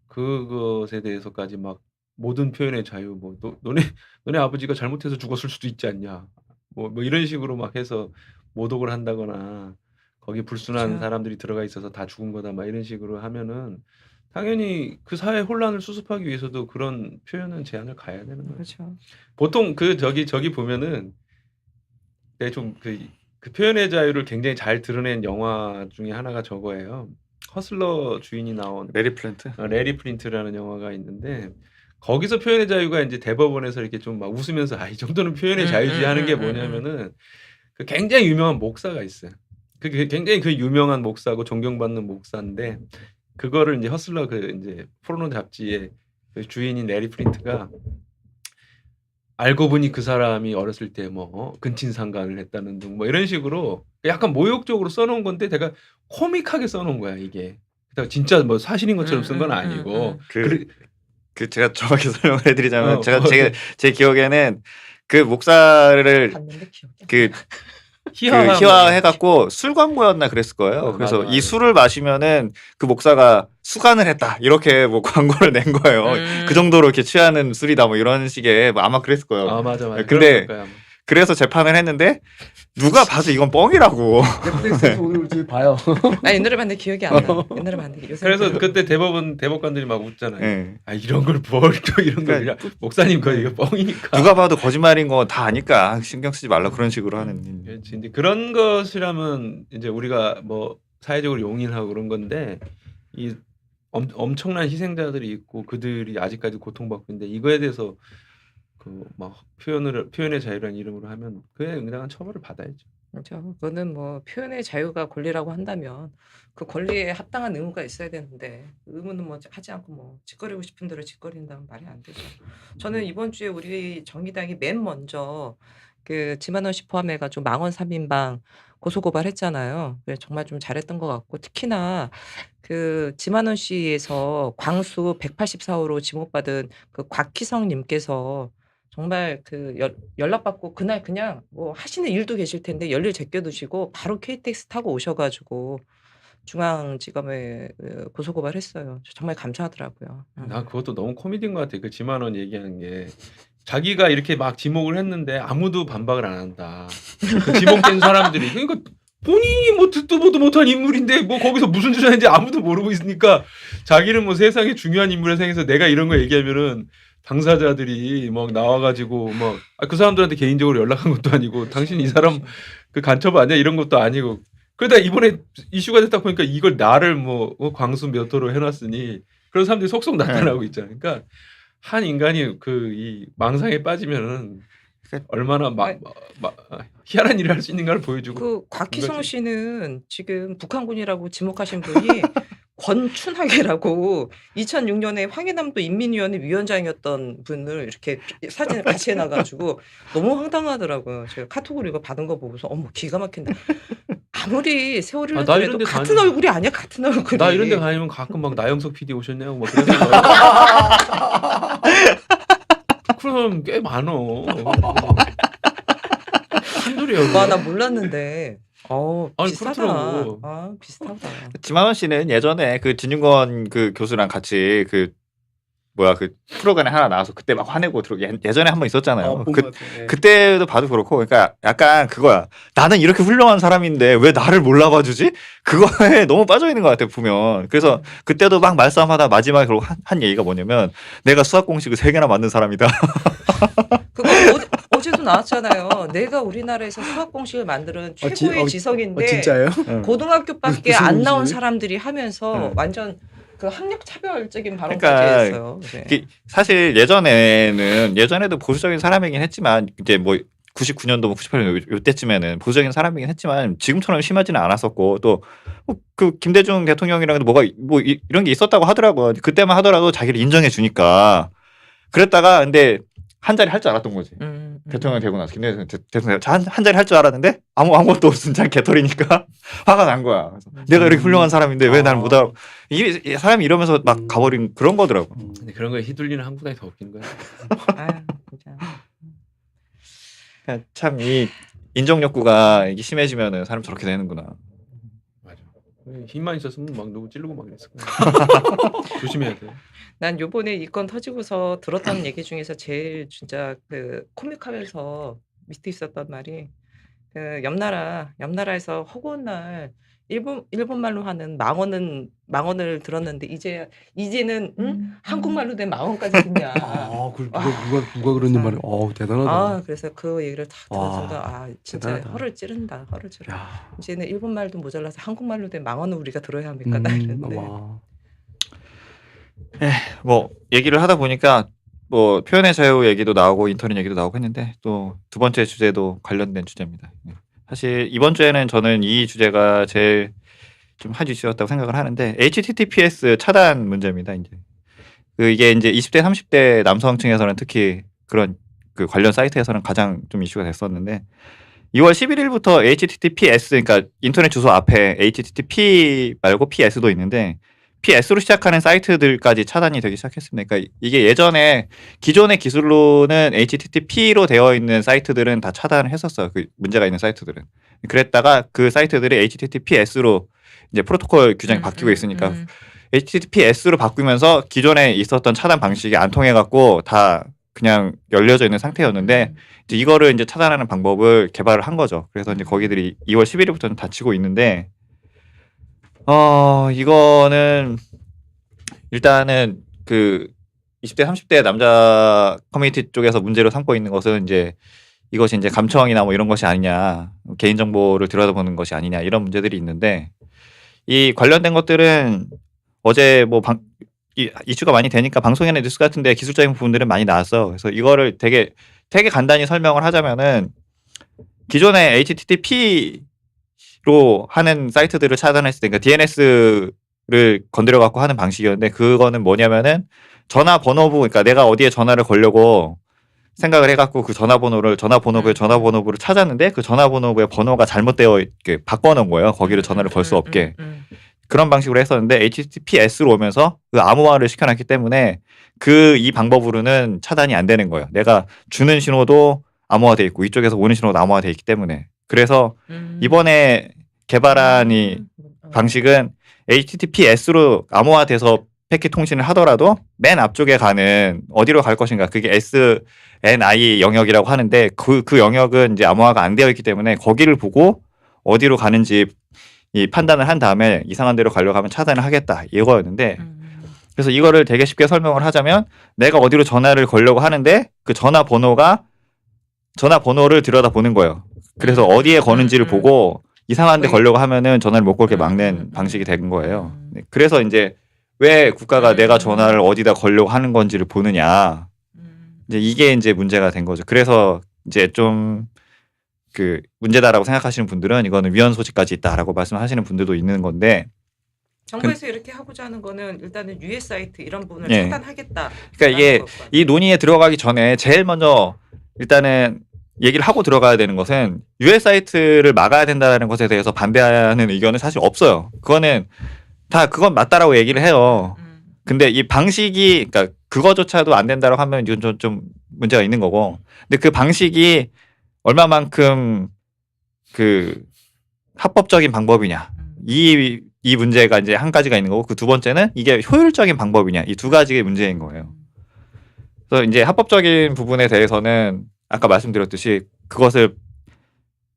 그것에 대해서까지 막 모든 표현의 자유 뭐 너네 아버지가 잘못해서 죽었을 수도 있지 않냐 뭐 이런 식으로 막 해서 모독을 한다거나 거기 불순한 그렇죠. 사람들이 들어가 있어서 다 죽은 거다 막 이런 식으로 하면은 당연히 그 사회 혼란을 수습하기 위해서도 그런 표현은 제한을 가야 되는 거예요. 그렇죠. 보통 그 저기 보면은 좀 그 표현의 자유를 굉장히 잘 드러낸 영화 중에 하나가 저거예요. 허슬러 주인이 나온 레리 플랜트. 레리 프린트라는 영화가 있는데 거기서 표현의 자유가 이제 대법원에서 이렇게 좀 막 웃으면서 이 정도는 표현의 자유지 하는 게 뭐냐면은 그 굉장히 유명한 목사가 있어요. 그게 굉장히 그 유명한 목사고 존경받는 목사인데 그거를 이제 허슬러 그 이제 포르노 잡지의 그 주인인 레리 프린트가 알고 보니 그 사람이 어렸을 때 뭐 근친상간을 했다는 등 뭐 이런 식으로 약간 모욕적으로 써놓은 건데 내가 코믹하게 써놓은 거야 이게. 그러니까 진짜 뭐 사실인 것처럼 쓴 건 아니고. 그 제가 정확히 설명을 해드리자면 네. 제 기억에는 그 목사를 봤는데 기억이 안 그 희화화 희화해갖고 술 광고였나 그랬을 거예요. 그래서 맞아. 이 술을 마시면은 그 목사가 수간을 했다 이렇게 뭐 광고를 낸 거예요. 그 정도로 이렇게 취하는 술이다 뭐 이런 식의 뭐 아마 그랬을 거예요. 아 맞아. 근데 그럴 거야, 아마. 그래서 재판을 했는데 누가 봐도 이건 뻥이라고. 넷플릭스에서 오늘 우리 봐요. 나 옛날에 봤는데 기억이 안 나. 옛날에 봤는데 요새 그래서 그때 대법관들이 막 웃잖아요. 예. 아 이런 걸 뭘 또 이런 걸 그러니까 그냥 목사님 거 이거 뻥이니까. 누가 봐도 거짓말인 거 다 아니까 신경 쓰지 말라 그런 식으로 하는. 그렇지. 이제 그런 것이라면 이제 우리가 뭐 사회적으로 용인하고 그런 건데 이 엄청난 희생자들이 있고 그들이 아직까지 고통받고 있는데 이거에 대해서 그 막 표현의 자유라는 이름으로 하면 그에 응당한 처벌을 받아야죠. 그렇죠. 그거는 뭐 표현의 자유가 권리라고 한다면 그 권리에 합당한 의무가 있어야 되는데 의무는 뭐 하지 않고 뭐 짓거리고 싶은 대로 짓거린다면 말이 안 되죠. 저는 이번 주에 우리 정의당이 맨 먼저 그 지만원 씨 포함해가지고 망원 3인방 고소고발했잖아요. 그래 정말 좀 잘했던 것 같고 특히나 그 지만원 씨에서 광수 184호로 지목받은 그 곽희성님께서 정말 그 연락받고 그날 그냥 뭐 하시는 일도 계실 텐데 열일 제껴두시고 바로 KTX 타고 오셔가지고 중앙지검에 고소고발했어요. 정말 감사하더라고요. 난 그것도 너무 코미디인 것 같아. 그 지만원 얘기하는 게 자기가 이렇게 막 지목을 했는데 아무도 반박을 안 한다. 그 지목된 사람들이 그러니까 본인이 뭐 듣도 보도 못한 인물인데 뭐 거기서 무슨 주장인지 아무도 모르고 있으니까 자기는 뭐 세상에 중요한 인물에 생겨서 내가 이런 거 얘기하면은 당사자들이 막 나와가지고 막 그 사람들한테 개인적으로 연락한 것도 아니고 당신 이 사람 그 간첩 아니야 이런 것도 아니고 그러다 이번에 이슈가 됐다 보니까 이걸 나를 뭐 광수 몇 호로 해놨으니 그런 사람들이 속속 나타나고 있잖아. 그러니까 한 인간이 그 이 망상에 빠지면은 얼마나 희한한 일을 할 수 있는가를 보여주고. 그 곽희성 거지. 씨는 지금 북한군이라고 지목하신 분이 권춘하계라고 2006년에 황해남도 인민위원회 위원장이었던 분을 이렇게 사진을 같이 해놔가지고 너무 황당하더라고요. 제가 카톡으로 이거 받은 거 보고서 어머 기가 막힌다. 아무리 세월을 아, 나 해도 이런 데 같은 다니- 얼굴이 아니야 같은 얼굴이. 나 이런 데 가면 가끔 막 나영석 PD 오셨냐고 막 그런 그럼 꽤 많어. 한둘이야. 와 나 몰랐는데. 아니, 비슷하다. 그렇더라고. 아 비슷하다. 지만원 씨는 예전에 그 진윤건 그 교수랑 같이 그 뭐야 그 프로그램 하나 나와서 그때 막 화내고 예전에 한 번 있었잖아요. 본 것 같아요. 예. 그때도 봐도 그렇고, 그러니까 약간 그거야. 나는 이렇게 훌륭한 사람인데 왜 나를 몰라봐주지? 그거에 너무 빠져 있는 것 같아 보면. 그래서 그때도 막 말싸움하다 마지막에 결국 한 얘기가 뭐냐면 내가 수학 공식을 3개나 만든 사람이다. 그거 어제도 나왔잖아요. 내가 우리나라에서 수학 공식을 만드는 최고의 지성인데 진짜예요? 고등학교밖에 무슨 안 나온 공식을? 사람들이 하면서 응. 완전 그 학력 차별적인 발언까지 그러니까 했어요. 네. 사실 예전에도 보수적인 사람이긴 했지만 이제 뭐 99년도 뭐 98년 요때쯤에는 보수적인 사람이긴 했지만 지금처럼 심하지는 않았었고 또 그 김대중 대통령이랑도 뭐가 뭐 이런 게 있었다고 하더라고요. 그때만 하더라도 자기를 인정해 주니까 그랬다가 근데 한 자리 할 줄 알았던 거지. 대통령 되고 나서 김대중 대통령 한 자리 할 줄 알았는데 아무것도 없은 자 개털이니까 화가 난 거야. 그래서 내가 이렇게 훌륭한 사람인데 왜 날 못 알아? 이게 사람이 이러면서 막 가버린 그런 거더라고. 근데 그런 거에 휘둘리는 한국당이 더 웃긴 거야. 아유, 진짜. 그러니까 참 이 인정 욕구가 이게 심해지면은 사람 저렇게 되는구나. 맞아. 힘만 있었으면 막 누구 찌르고 막 이랬을 거야. 조심해야 돼. 난 요번에 이 건 터지고서 들었던 얘기 중에서 제일 진짜 그 코믹하면서 밑에 있었던 말이 그 옆나라에서 허구한 날 일본 말로 하는 망언을 들었는데 이제는 한국말로 된 망언까지 듣냐. 그걸 누가 그런 말을? 대단하다. 그래서 그 얘기를 다 들은 와, 순간 진짜 대단하다. 허를 찌른다. 허를 찌르. 야, 이제는 일본 말도 모자라서 한국말로 된 망언을 우리가 들어야 합니까? 나 이랬는데. 와. 뭐 얘기를 하다 보니까 뭐 표현의 자유 얘기도 나오고 인터넷 얘기도 나오고 했는데 또 두 번째 주제도 관련된 주제입니다. 사실 이번 주에는 저는 이 주제가 제일 좀 한 이슈였다고 생각을 하는데 HTTPS 차단 문제입니다. 이제 이게 이제 20대 30대 남성층에서는 특히 그런 그 관련 사이트에서는 가장 좀 이슈가 됐었는데 2월 11일부터 HTTPS 그러니까 인터넷 주소 앞에 HTTP 말고 PS도 있는데 PS로 시작하는 사이트들까지 차단이 되기 시작했습니다. 그러니까 이게 예전에 기존의 기술로는 HTTP로 되어 있는 사이트들은 다 차단을 했었어요. 그 문제가 있는 사이트들은. 그랬다가 그 사이트들이 HTTPS로 이제 프로토콜 규정이 바뀌고 있으니까 HTTPS로 바꾸면서 기존에 있었던 차단 방식이 안 통해 갖고 다 그냥 열려져 있는 상태였는데 이제 이거를 이제 차단하는 방법을 개발을 한 거죠. 그래서 이제 거기들이 2월 11일부터는 닫히고 있는데 이거는 일단은 그 20대 30대 남자 커뮤니티 쪽에서 문제로 삼고 있는 것은 이제 이것이 이제 감청이나 뭐 이런 것이 아니냐, 개인 정보를 들여다보는 것이 아니냐 이런 문제들이 있는데 이 관련된 것들은 어제 뭐 이슈가 많이 되니까 방송이나 뉴스 같은데 기술적인 부분들은 많이 나왔어. 그래서 이거를 되게 간단히 설명을 하자면은 기존의 HTTP 로 하는 사이트들을 차단했을 때, 그러니까 DNS를 건드려 갖고 하는 방식이었는데 그거는 뭐냐면은 전화 번호부, 그러니까 내가 어디에 전화를 걸려고 생각을 해갖고 그 전화번호부를 찾았는데 그 전화번호부의 번호가 잘못되어 이렇게 바꿔놓은 거예요. 거기를 전화를 걸 수 없게. 그런 방식으로 했었는데 HTTPS로 오면서 그 암호화를 시켜놨기 때문에 이 방법으로는 차단이 안 되는 거예요. 내가 주는 신호도 암호화돼 있고 이쪽에서 오는 신호도 암호화돼 있기 때문에. 그래서 이번에 개발한 이 방식은 HTTPS로 암호화돼서 패킷 통신을 하더라도 맨 앞쪽에 가는 어디로 갈 것인가 그게 SNI 영역이라고 하는데 그 영역은 이제 암호화가 안 되어 있기 때문에 거기를 보고 어디로 가는지 이 판단을 한 다음에 이상한 데로 가려고 하면 차단을 하겠다 이거였는데 그래서 이거를 되게 쉽게 설명을 하자면 내가 어디로 전화를 걸려고 하는데 그 전화번호를 들여다보는 거예요. 그래서 어디에 거는지를 보고 이상한 데 걸려고 하면은 전화를 못 걸게 막는 방식이 된 거예요. 네, 그래서 이제 왜 국가가 내가 전화를 어디다 걸려고 하는 건지를 보느냐. 이제 이게 이제 문제가 된 거죠. 그래서 이제 좀 그 문제다라고 생각하시는 분들은 이거는 위헌 소지까지 있다라고 말씀하시는 분들도 있는 건데 정부에서 이렇게 하고자 하는 거는 일단은 유해 사이트 이런 부분을 예. 차단하겠다. 그러니까 이게 이 논의에 들어가기 전에 제일 먼저 일단은 얘기를 하고 들어가야 되는 것은 유해 사이트를 막아야 된다는 것에 대해서 반대하는 의견은 사실 없어요. 그건 맞다라고 얘기를 해요. 근데 이 방식이 그러니까 그거조차도 안 된다라고 하면 이건 좀 문제가 있는 거고. 근데 그 방식이 얼마만큼 그 합법적인 방법이냐. 이 문제가 이제 한 가지가 있는 거고 그 두 번째는 이게 효율적인 방법이냐. 이 두 가지의 문제인 거예요. 그래서 이제 합법적인 부분에 대해서는 아까 말씀드렸듯이 그것을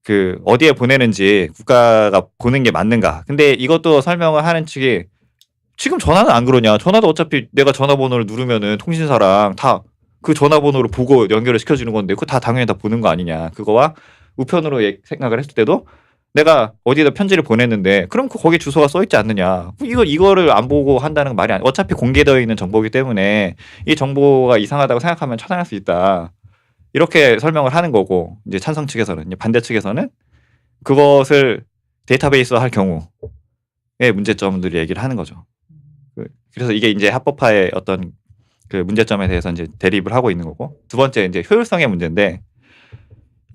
그 어디에 보내는지 국가가 보는 게 맞는가. 근데 이것도 설명을 하는 측이 지금 전화는 안 그러냐. 전화도 어차피 내가 전화번호를 누르면은 통신사랑 다 그 전화번호를 보고 연결을 시켜주는 건데 그거 다 당연히 다 보는 거 아니냐. 그거와 우편으로 생각을 했을 때도 내가 어디다 편지를 보냈는데 그럼 거기 주소가 써 있지 않느냐. 이거를 안 보고 한다는 건 말이 아니야. 어차피 공개되어 있는 정보이기 때문에 이 정보가 이상하다고 생각하면 차단할 수 있다. 이렇게 설명을 하는 거고 이제 찬성 측에서는 이제 반대 측에서는 그것을 데이터베이스화 할 경우의 문제점들을 얘기를 하는 거죠. 그래서 이게 이제 합법화의 어떤 그 문제점에 대해서 이제 대립을 하고 있는 거고 두 번째 이제 효율성의 문제인데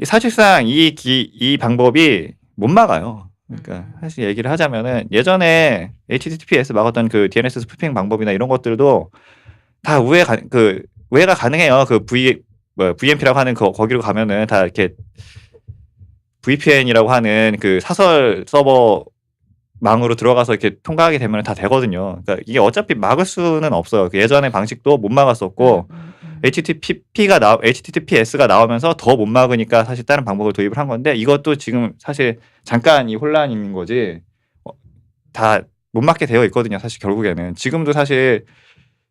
사실상 이 방법이 못 막아요. 그러니까 사실 얘기를 하자면은 예전에 HTTPS 막았던 그 DNS 스푸핑 방법이나 이런 것들도 다 우회가 가능해요. 그 VMP라고 하는 거기로 가면은 다 이렇게 VPN이라고 하는 그 사설 서버 망으로 들어가서 이렇게 통과하게 되면 다 되거든요. 그러니까 이게 어차피 막을 수는 없어요. 예전의 방식도 못 막았었고 HTTPS가 나오면서 더 못 막으니까 사실 다른 방법을 도입을 한 건데 이것도 지금 사실 잠깐 이 혼란이 있는 거지 다 못 막게 되어 있거든요. 사실 결국에는 지금도 사실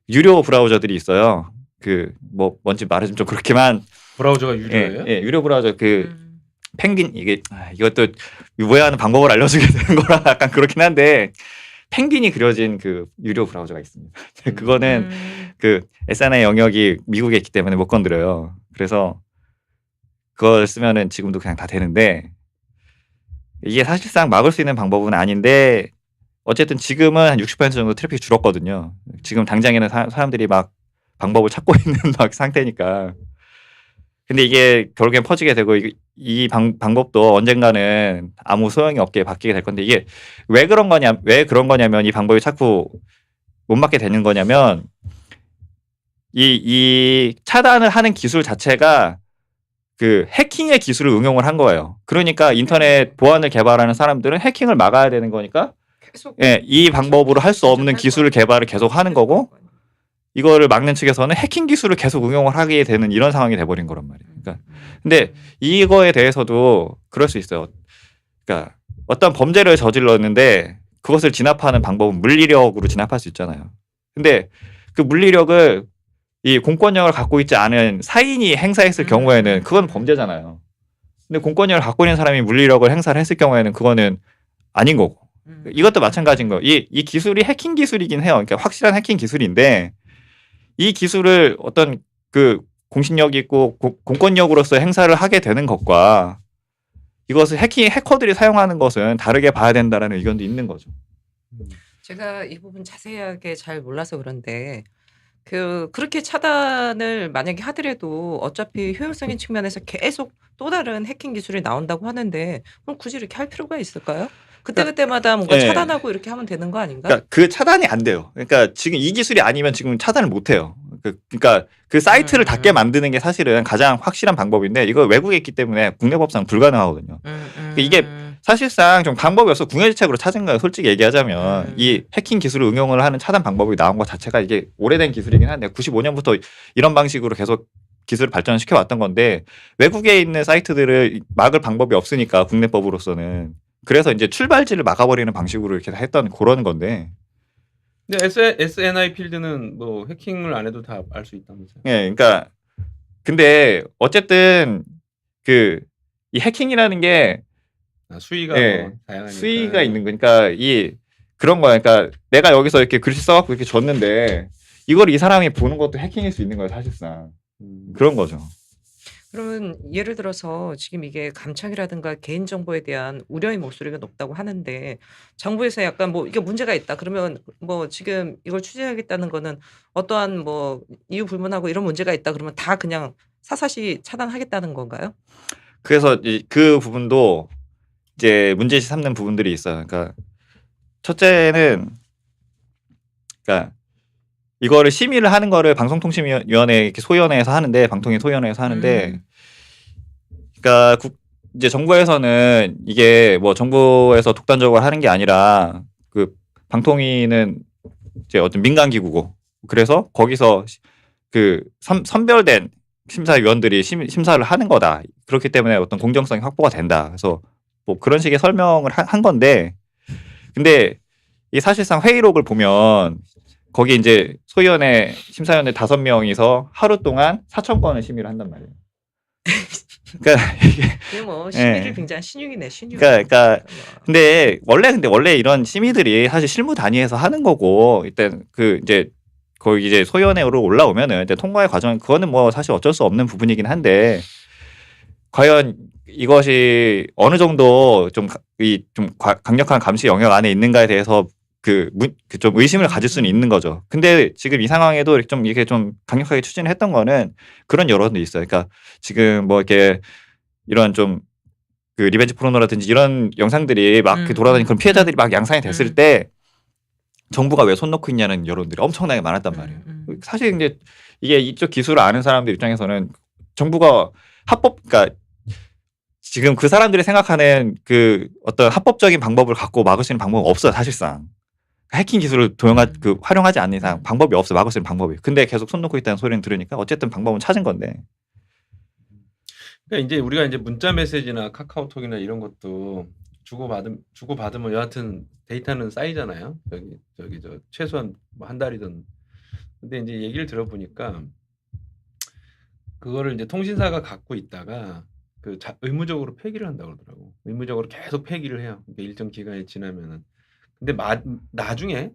유료 브라우저들이 있어요. 그 뭔지 말하자면 좀 그렇지만 브라우저가 유료예요? 예, 유료 브라우저 펭귄 이것도 유보하는 방법을 알려주게 되는 거라 약간 그렇긴 한데 펭귄이 그려진 그 유료 브라우저가 있습니다. 그거는 그 SNI 영역이 미국에 있기 때문에 못 건드려요. 그래서 그걸 쓰면은 지금도 그냥 다 되는데 이게 사실상 막을 수 있는 방법은 아닌데 어쨌든 지금은 한 60% 정도 트래픽이 줄었거든요. 지금 당장에는 사람들이 막 방법을 찾고 있는 막 상태니까. 근데 이게 결국엔 퍼지게 되고 이 방법도 언젠가는 아무 소용이 없게 바뀌게 될 건데 이게 왜 그런 거냐면 이 방법이 자꾸 못 막게 되는 거냐면 이 차단을 하는 기술 자체가 그 해킹의 기술을 응용을 한 거예요. 그러니까 인터넷 보안을 개발하는 사람들은 해킹을 막아야 되는 거니까 이 방법으로 할 수 없는 기술 개발을 계속 하는 거고 이거를 막는 측에서는 해킹 기술을 계속 응용을 하게 되는 이런 상황이 돼버린 거란 말이에요. 그러니까 근데 이거에 대해서도 그럴 수 있어요. 그러니까 어떤 범죄를 저질렀는데 그것을 진압하는 방법은 물리력으로 진압할 수 있잖아요. 근데 그 물리력을 이 공권력을 갖고 있지 않은 사인이 행사했을 경우에는 그건 범죄잖아요. 근데 공권력을 갖고 있는 사람이 물리력을 행사를 했을 경우에는 그거는 아닌 거고. 이것도 마찬가지인 거예요. 이 기술이 해킹 기술이긴 해요. 그러니까 확실한 해킹 기술인데 이 기술을 어떤 그 공신력이 있고 공권력으로서 행사를 하게 되는 것과 이것을 해커들이 사용하는 것은 다르게 봐야 된다라는 의견도 있는 거죠. 제가 이 부분 자세하게 잘 몰라서 그런데 그렇게 차단을 만약에 하더라도 어차피 효용성의 측면에서 계속 또 다른 해킹 기술이 나온다고 하는데 그럼 굳이 이렇게 할 필요가 있을까요? 그때그때마다 뭔가 예. 차단하고 이렇게 하면 되는 거 아닌가? 그러니까 그 차단이 안 돼요. 그러니까 지금 이 기술이 아니면 지금 차단을 못 해요. 그러니까 그 사이트를 닫게 만드는 게 사실은 가장 확실한 방법인데 이거 외국에 있기 때문에 국내 법상 불가능하거든요. 이게 사실상 좀 방법이 없어 궁예지책으로 찾은 거예요. 솔직히 얘기하자면 이 해킹 기술을 응용을 하는 차단 방법이 나온 것 자체가 이게 오래된 기술이긴 한데 95년부터 이런 방식으로 계속 기술을 발전시켜 왔던 건데 외국에 있는 사이트들을 막을 방법이 없으니까 국내법으로서는 그래서 이제 출발지를 막아버리는 방식으로 이렇게 했던 그런 건데. 근데 SNI 필드는 뭐 해킹을 안 해도 다 알 수 있다면서요? 예, 그러니까 근데 어쨌든 그 이 해킹이라는 게 수위가 예, 뭐 다양하니까. 수위가 있는 거니까 이 그런 거야. 그러니까 내가 여기서 이렇게 글씨 써갖고 이렇게 줬는데 이걸 이 사람이 보는 것도 해킹일 수 있는 거예요, 사실상. 그런 거죠. 그러면 예를 들어서 지금 이게 감청이라든가 개인정보에 대한 우려의 목소리가 높다고 하는데 정부에서 약간 뭐 이게 문제가 있다 그러면 뭐 지금 이걸 추진하겠다는 거는 어떠한 뭐 이유 불문하고 이런 문제가 있다 그러면 다 그냥 사사시 차단하겠다는 건가요? 그래서 그 부분도 이제 문제시 삼는 부분들이 있어요. 그러니까 첫째는 그러니까 이거를 심의를 하는 거를 방송통신위원회 이렇게 소위원회에서 하는데 방통위 소위원회에서 하는데 그러니까 이제 정부에서는 이게 뭐 정부에서 독단적으로 하는 게 아니라 그 방통위는 이제 어떤 민간 기구고 그래서 거기서 그 선별된 심사위원들이 심사를 하는 거다. 그렇기 때문에 어떤 공정성이 확보가 된다. 그래서 뭐 그런 식의 설명을 한 건데 근데 이 사실상 회의록을 보면 거기 이제 소위원회 심사위원들 5명이서 하루 동안 4,000건을 심의를 한단 말이에요. 그러니까 이게 뭐 심의를 예. 굉장히 신용이네 신용. 그러니까 근데 원래 이런 심의들이 사실 실무 단위에서 하는 거고 일단 그 이제 거기 이제 소위원회로 올라오면은 이제 통과의 과정 그거는 뭐 사실 어쩔 수 없는 부분이긴 한데 과연 이것이 어느 정도 좀 강력한 감시 영역 안에 있는가에 대해서 좀 의심을 가질 수는 있는 거죠. 근데 지금 이 상황에도 좀 이게 좀 강력하게 추진을 했던 거는 그런 여론도 있어요. 그러니까 지금 뭐 이렇게 이런 좀 그 리벤지 포르노라든지 이런 영상들이 막 돌아다니는 그런 피해자들이 막 양산이 됐을 때 정부가 왜 손 놓고 있냐는 여론들이 엄청나게 많았단 말이에요. 사실 이제 이게 이쪽 기술을 아는 사람들 입장에서는 정부가 그러니까 지금 그 사람들이 생각하는 그 어떤 합법적인 방법을 갖고 막을 수 있는 방법은 없어요, 사실상. 해킹 기술을 활용하지 않는 이상 방법이 없어 막을 수 있는 방법이. 근데 계속 손 놓고 있다는 소리는 들으니까 어쨌든 방법은 찾은 건데. 그러니까 이제 우리가 이제 문자 메시지나 카카오톡이나 이런 것도 주고받으면 여하튼 데이터는 쌓이잖아요. 저기 최소한 뭐 한 달이든. 근데 이제 얘기를 들어보니까 그거를 이제 통신사가 갖고 있다가 의무적으로 폐기를 한다고 그러더라고. 의무적으로 계속 폐기를 해요. 그러니까 일정 기간이 지나면은. 근데 나중에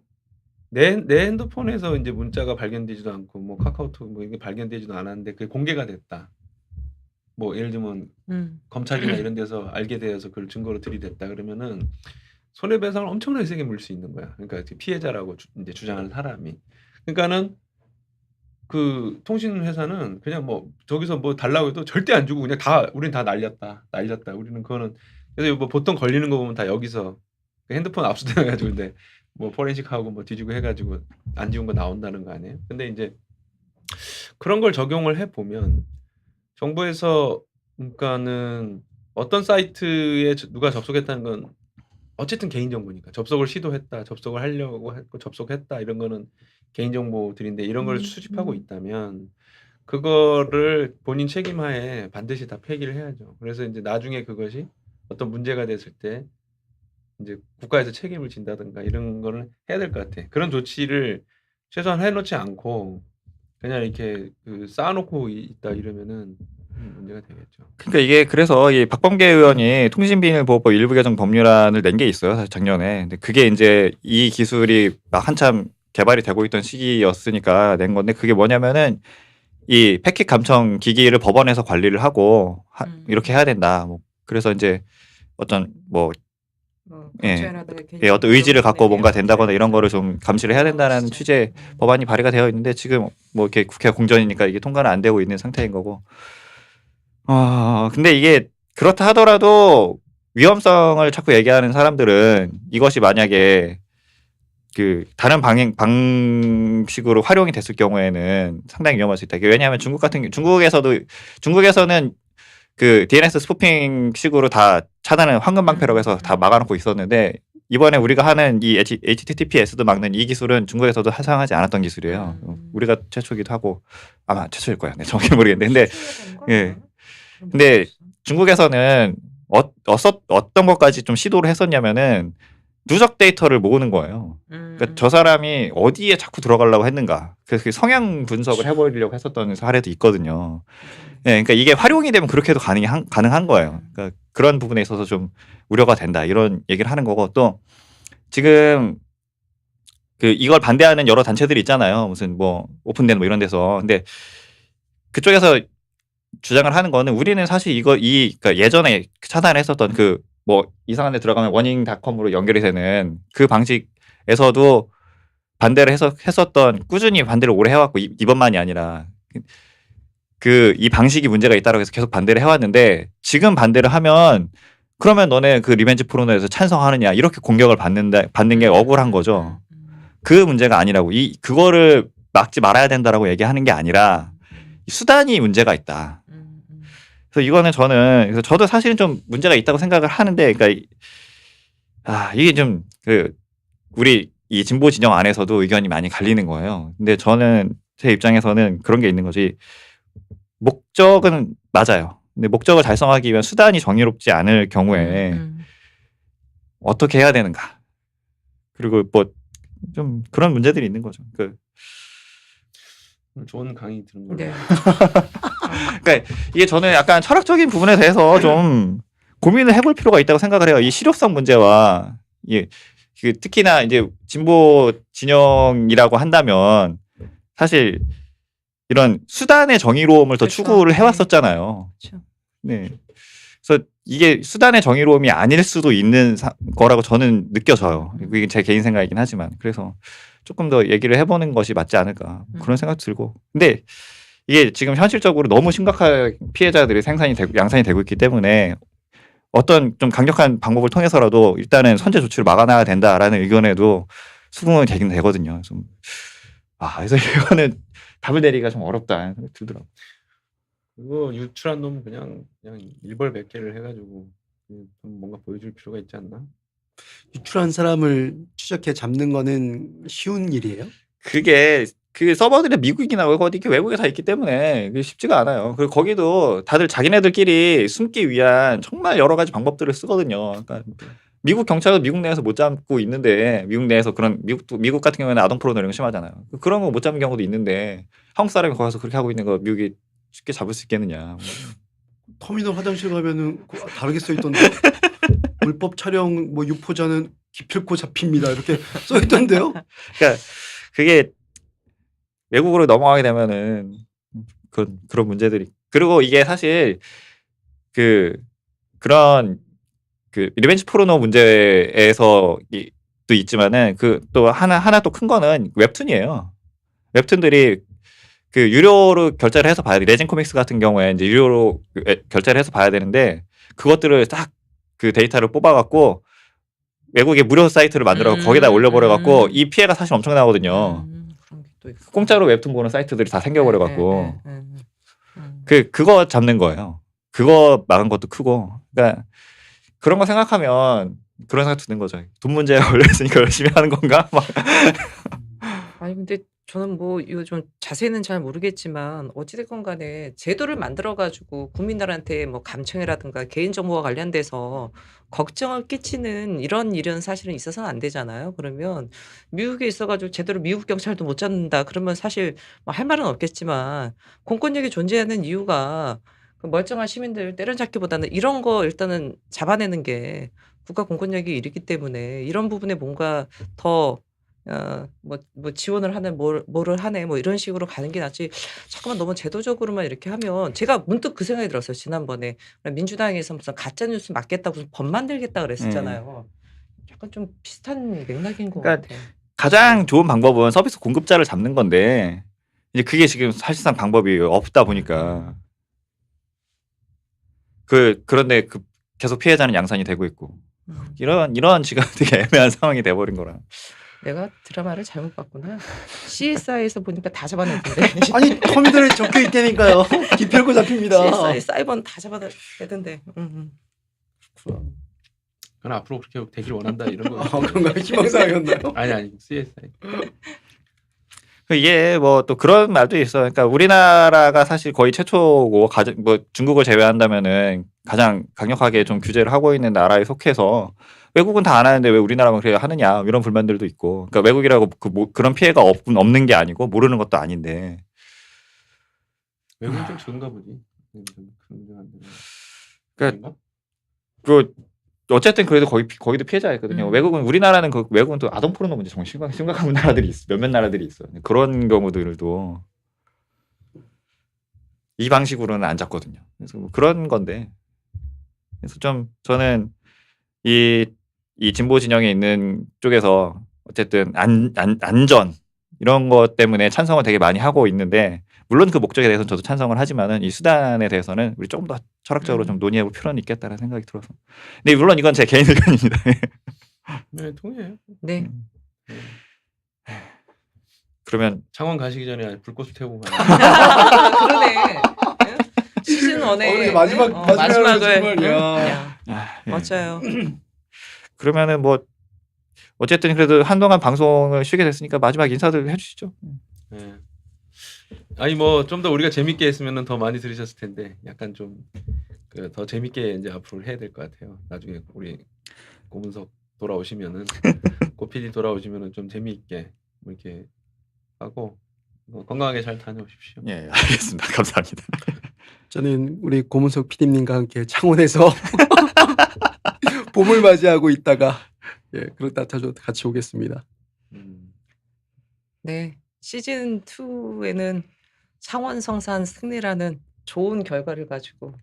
내 핸드폰에서 이제 문자가 발견되지도 않고 뭐 카카오톡 뭐 이게 발견되지도 않았는데 그게 공개가 됐다. 뭐 예를 들면 검찰이나 이런 데서 알게 되어서 그걸 증거로 들이댔다 그러면은 손해배상을 엄청나게 세게 물 수 있는 거야. 그러니까 피해자라고 이제 주장하는 사람이. 그러니까는 그 통신 회사는 그냥 뭐 저기서 뭐 달라고 해도 절대 안 주고 그냥 우리는 다 날렸다. 우리는 그거는 그래서 뭐 보통 걸리는 거 보면 다 여기서 핸드폰 압수돼 가지고 근데 뭐 포렌식하고 뭐 뒤지고 해가지고 안 지운 거 나온다는 거 아니에요? 근데 이제 그런 걸 적용을 해 보면 정부에서 그러니까는 어떤 사이트에 누가 접속했다는 건 어쨌든 개인정보니까 접속을 시도했다, 접속을 하려고 했고 접속했다 이런 거는 개인정보들인데 이런 걸 수집하고 있다면 그거를 본인 책임하에 반드시 다 폐기를 해야죠. 그래서 이제 나중에 그것이 어떤 문제가 됐을 때 이제 국가에서 책임을 진다든가 이런 거는 해야 될 것 같아. 그런 조치를 최소한 해놓지 않고 그냥 이렇게 쌓아놓고 있다 이러면은 문제가 되겠죠. 그러니까 이게 그래서 이 박범계 의원이 통신비밀보호법 일부 개정 법률안을 낸 게 있어요, 사실 작년에. 근데 그게 이제 이 기술이 막 한참 개발이 되고 있던 시기였으니까 낸 건데 그게 뭐냐면은 이 패킷 감청 기기를 법원에서 관리를 하고 이렇게 해야 된다. 뭐 그래서 이제 어떤 뭐 예. 감춰야하다가 예, 어떤 의지를 갖고 뭔가 된다거나 이런 거를 좀 좀 감시를 해야 된다는 취지의 법안이 발의가 되어 있는데 지금 뭐 이렇게 국회 공전이니까 이게 통과는 안 되고 있는 상태인 거고. 근데 이게 그렇다 하더라도 위험성을 자꾸 얘기하는 사람들은 이것이 만약에 그 다른 방식으로 활용이 됐을 경우에는 상당히 위험할 수 있다. 왜냐하면 중국에서는 그 DNS 스푸핑식으로 다 차단을 황금 방패라고 해서 다 막아놓고 있었는데 이번에 우리가 하는 이 HTTPS도 막는 이 기술은 중국에서도 사용하지 않았던 기술이에요. 우리가 최초기도 하고 아마 최초일 거야. 네, 정확히 모르겠는데 예. 근데 중국에서는 어떤 것까지 좀 시도를 했었냐면은 누적 데이터를 모으는 거예요. 그러니까 저 사람이 어디에 자꾸 들어가려고 했는가. 그래서 성향 분석을 해보려고 했었던 사례도 있거든요. 예, 그러니까 이게 활용이 되면 그렇게도 가능한 거예요. 그러니까 그런 부분에 있어서 좀 우려가 된다. 이런 얘기를 하는 거고 또 지금 그 이걸 반대하는 여러 단체들이 있잖아요. 무슨 뭐 오픈된 뭐 이런 데서. 근데 그쪽에서 주장을 하는 거는 우리는 사실 그러니까 예전에 차단을 했었던 그 뭐 이상한 데 들어가면 워닝닷컴으로 연결이 되는 그 방식에서도 반대를 했었던 꾸준히 반대를 오래 해왔고 이번만이 아니라 이 방식이 문제가 있다고 해서 계속 반대를 해왔는데 지금 반대를 하면 그러면 너네 그 리벤지 포르노에서 찬성하느냐 이렇게 공격을 받는 게 억울한 거죠. 그 문제가 아니라고 그거를 막지 말아야 된다라고 얘기하는 게 아니라 수단이 문제가 있다. 그래서 이거는 그래서 저도 사실은 좀 문제가 있다고 생각을 하는데, 그러니까 이게 좀 우리 이 진보 진영 안에서도 의견이 많이 갈리는 거예요. 근데 저는 제 입장에서는 그런 게 있는 거지. 목적은 맞아요. 근데 목적을 달성하기 위한 수단이 정의롭지 않을 경우에 어떻게 해야 되는가. 그리고 뭐 좀 그런 문제들이 있는 거죠. 좋은 강의 들은 걸로. 네. 그러니까 이게 저는 약간 철학적인 부분에 대해서 좀 고민을 해볼 필요가 있다고 생각을 해요. 이 실효성 문제와 특히나 이제 진보 진영이라고 한다면 사실 이런 수단의 정의로움을 더 그렇죠. 추구를 해왔었잖아요. 그렇죠. 네. 그래서 이게 수단의 정의로움이 아닐 수도 있는 거라고 저는 느껴져요. 이게 제 개인 생각이긴 하지만 그래서 조금 더 얘기를 해보는 것이 맞지 않을까 그런 생각 들고. 근데 이게 지금 현실적으로 너무 심각한 피해자들이 양산이 되고 있기 때문에 어떤 좀 강력한 방법을 통해서라도 일단은 선제 조치를 막아놔야 된다라는 의견에도 수긍은 되긴 되거든요. 그래서 이거는 답을 내리기가 좀 어렵다 생각이 들더라고요. 그거 유출한 놈 그냥 일벌백계를 해가지고 좀 뭔가 보여줄 필요가 있지 않나? 유출한 사람을 추적해 잡는 거는 쉬운 일이에요? 그게 그 서버들이 미국이나 어디 외국에 다 있기 때문에 그게 쉽지가 않아요. 그리고 거기도 다들 자기네들끼리 숨기 위한 정말 여러 가지 방법들을 쓰거든요. 그러니까 미국 경찰도 미국 내에서 못 잡고 있는데 미국 내에서 미국 같은 경우에는 아동 포르노 이런 거 심하잖아요. 그런 거 못 잡는 경우도 있는데 한국 사람이 거기서 그렇게 하고 있는 거 미국이 쉽게 잡을 수 있겠느냐. 터미널 화장실 가면은 다르게 써 있던데 불법 촬영 뭐 유포자는 기필코 잡힙니다 이렇게 써 있던데요. 그러니까 그게 외국으로 넘어가게 되면은 그런 문제들이. 그리고 이게 사실 그런 리벤지 포르노 문제에서 또 있지만은 또 하나 또 큰 거는 웹툰이에요. 웹툰들이 유료로 결제를 해서 봐야 돼. 레진 코믹스 같은 경우에 이제 유료로 결제를 해서 봐야 되는데 그것들을 딱 그 데이터를 뽑아갖고 외국의 무료 사이트를 만들어 거기다 올려버려갖고 이 피해가 사실 엄청나거든요. 그런 게 또 있고. 공짜로 웹툰 보는 사이트들이 다 생겨버려갖고 그거 잡는 거예요. 그거 막은 것도 크고. 그러니까 그런 거 생각하면 그런 생각 드는 거죠. 돈 문제에 걸려있으니까 열심히 하는 건가? 막. 아니 근데 저는 뭐 이거 좀 자세히는 잘 모르겠지만 어찌됐건 간에 제도를 만들어 가지고 국민들한테 뭐 감청이라든가 개인정보와 관련돼서 걱정을 끼치는 이런 일은 사실은 있어서는 안 되잖아요. 그러면 미국에 있어 가지고 제대로 미국 경찰도 못 잡는다 그러면 사실 뭐 할 말은 없겠지만 공권력이 존재하는 이유가 그 멀쩡한 시민들 때려잡기보다는 이런 거 일단은 잡아내는 게 국가 공권력의 일이기 때문에 이런 부분에 뭔가 더 뭐 지원을 하네 뭐를 하네 뭐 이런 식으로 가는 게 낫지 자꾸만 너무 제도적으로만 이렇게 하면 제가 문득 그 생각이 들었어요. 지난번에 민주당에서 무슨 가짜 뉴스 막겠다고 무슨 법 만들겠다 그랬었잖아요. 약간 좀 비슷한 맥락인 것 그러니까 같아. 가장 좋은 방법은 서비스 공급자를 잡는 건데 이제 그게 지금 사실상 방법이 없다 보니까 그런데 계속 피해자는 양산이 되고 있고 이런 지금 되게 애매한 상황이 돼버린 거라. 내가 드라마를 잘못 봤구나. CSI에서 보니까 다 잡아냈던데. 아니 터미널에 적혀 있다니까요. 기필코 잡힙니다. CSI 사이버는 다 잡아내던데. 그건 앞으로 그렇게 되길 원한다 이런 거. 그런가요? 희망사항이었나요? 아니 CSI. 이게 뭐 또 그런 말도 있어. 그러니까 우리나라가 사실 거의 최초고 뭐 중국을 제외한다면은 가장 강력하게 좀 규제를 하고 있는 나라에 속해서 외국은 다 안 하는데 왜 우리나라만 그래 하느냐 이런 불만들도 있고. 그러니까 외국이라고 그런 피해가 없는 게 아니고 모르는 것도 아닌데. 외국은 좀 적은가 보지. 그런 그러니까 어쨌든 그래도 거기도 피해자였거든요. 외국은 우리나라는 외국은 또 아동 포르노 문제 정말 심각한 나라들이 있어. 몇몇 나라들이 있어. 그런 경우들도 이 방식으로는 안 잡거든요. 그래서 뭐 그런 건데. 그래서 좀 저는 이 진보 진영에 있는 쪽에서 어쨌든 안전 이런 것 때문에 찬성을 되게 많이 하고 있는데 물론 그 목적에 대해서는 저도 찬성을 하지만은 이 수단에 대해서는 우리 조금 더 철학적으로 좀 논의해볼 필요는 있겠다라는 생각이 들어서. 근데 물론 이건 제 개인 의견입니다. 네, 통해요. 네. 그러면 창원 가시기 전에 불꽃을 태우고 가요. 그러네. 시즌 1의 마지막을 정말 야. 예. 맞아요. 그러면은 뭐 어쨌든 그래도 한동안 방송을 쉬게 됐으니까 마지막 인사들 해주시죠. 네. 아니 뭐 좀 더 우리가 재밌게 했으면은 더 많이 들으셨을 텐데 약간 좀 더 재밌게 이제 앞으로 해야 될 것 같아요. 나중에 우리 고문석 돌아오시면은 고PD 돌아오시면은 좀 재미있게 뭐 이렇게 하고 건강하게 잘 다녀오십시오. 예, 알겠습니다. 감사합니다. 저는 우리 고문석 PD님과 함께 창원에서 봄을 맞이하고 있다가 그렇다 저도 같이 오겠습니다. 네. 시즌 2에는 창원 성산 승리라는 좋은 결과를 가지고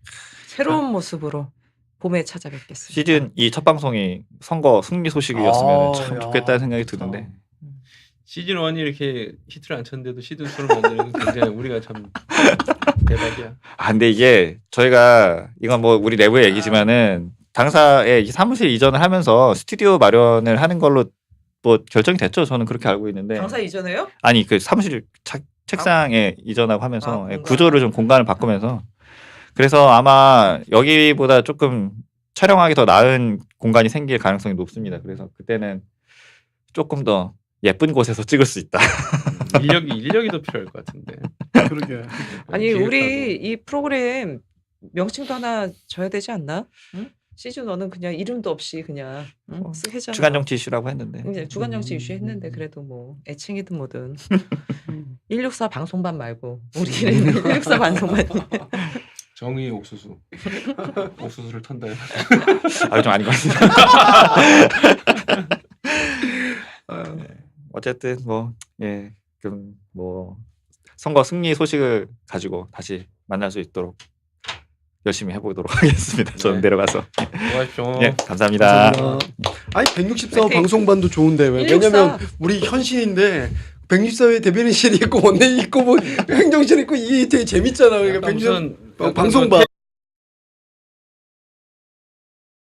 새로운 모습으로 봄에 찾아뵙겠습니다. 시즌 2 첫 방송이 선거 승리 소식이었으면 참 야. 좋겠다는 생각이 드는데 시즌 1이 이렇게 히트를 안 쳤는데도 시즌 2를 만드는 건 굉장히 우리가 참 대박이야. 근데 이게 저희가 이건 뭐 우리 내부의 얘기지만은 당사에 사무실 이전을 하면서 스튜디오 마련을 하는 걸로 뭐 결정이 됐죠. 저는 그렇게 알고 있는데 당사 이전에요? 아니 그 사무실 책상에 이전하고 하면서 공간. 구조를 좀 공간을 바꾸면서 그래서 아마 여기보다 조금 촬영하기 더 나은 공간이 생길 가능성이 높습니다. 그래서 그때는 조금 더 예쁜 곳에서 찍을 수 있다. 인력이 더 필요할 것 같은데. 그러게. 아니 기획하고. 우리 이 프로그램 명칭도 하나 줘야 되지 않나? 응? 시즌 1은 그냥 이름도 없이 그냥 쓱 해잖아. 주간 정치 이슈라고 했는데. 이제 주간 정치 이슈 했는데 그래도 뭐 애칭이든 뭐든 164 방송반 말고 우리는 164 방송반. 정의 옥수수. 옥수수를 턴다. 좀 아닌 것 같습니다. 어쨌든 그럼 뭐 선거 승리 소식을 가지고 다시 만날 수 있도록 열심히 해보도록 하겠습니다. 저는 네. 내려가서. 수고하십시오. 예, 감사합니다. 아니 164 화이팅! 방송반도 좋은데 왜? 164. 왜냐면 우리 현신인데 164회 대변인실이 있고 원내이 있고 뭐 행정실 있고 이게 되게 재밌잖아. 그러니까 무슨 방송반.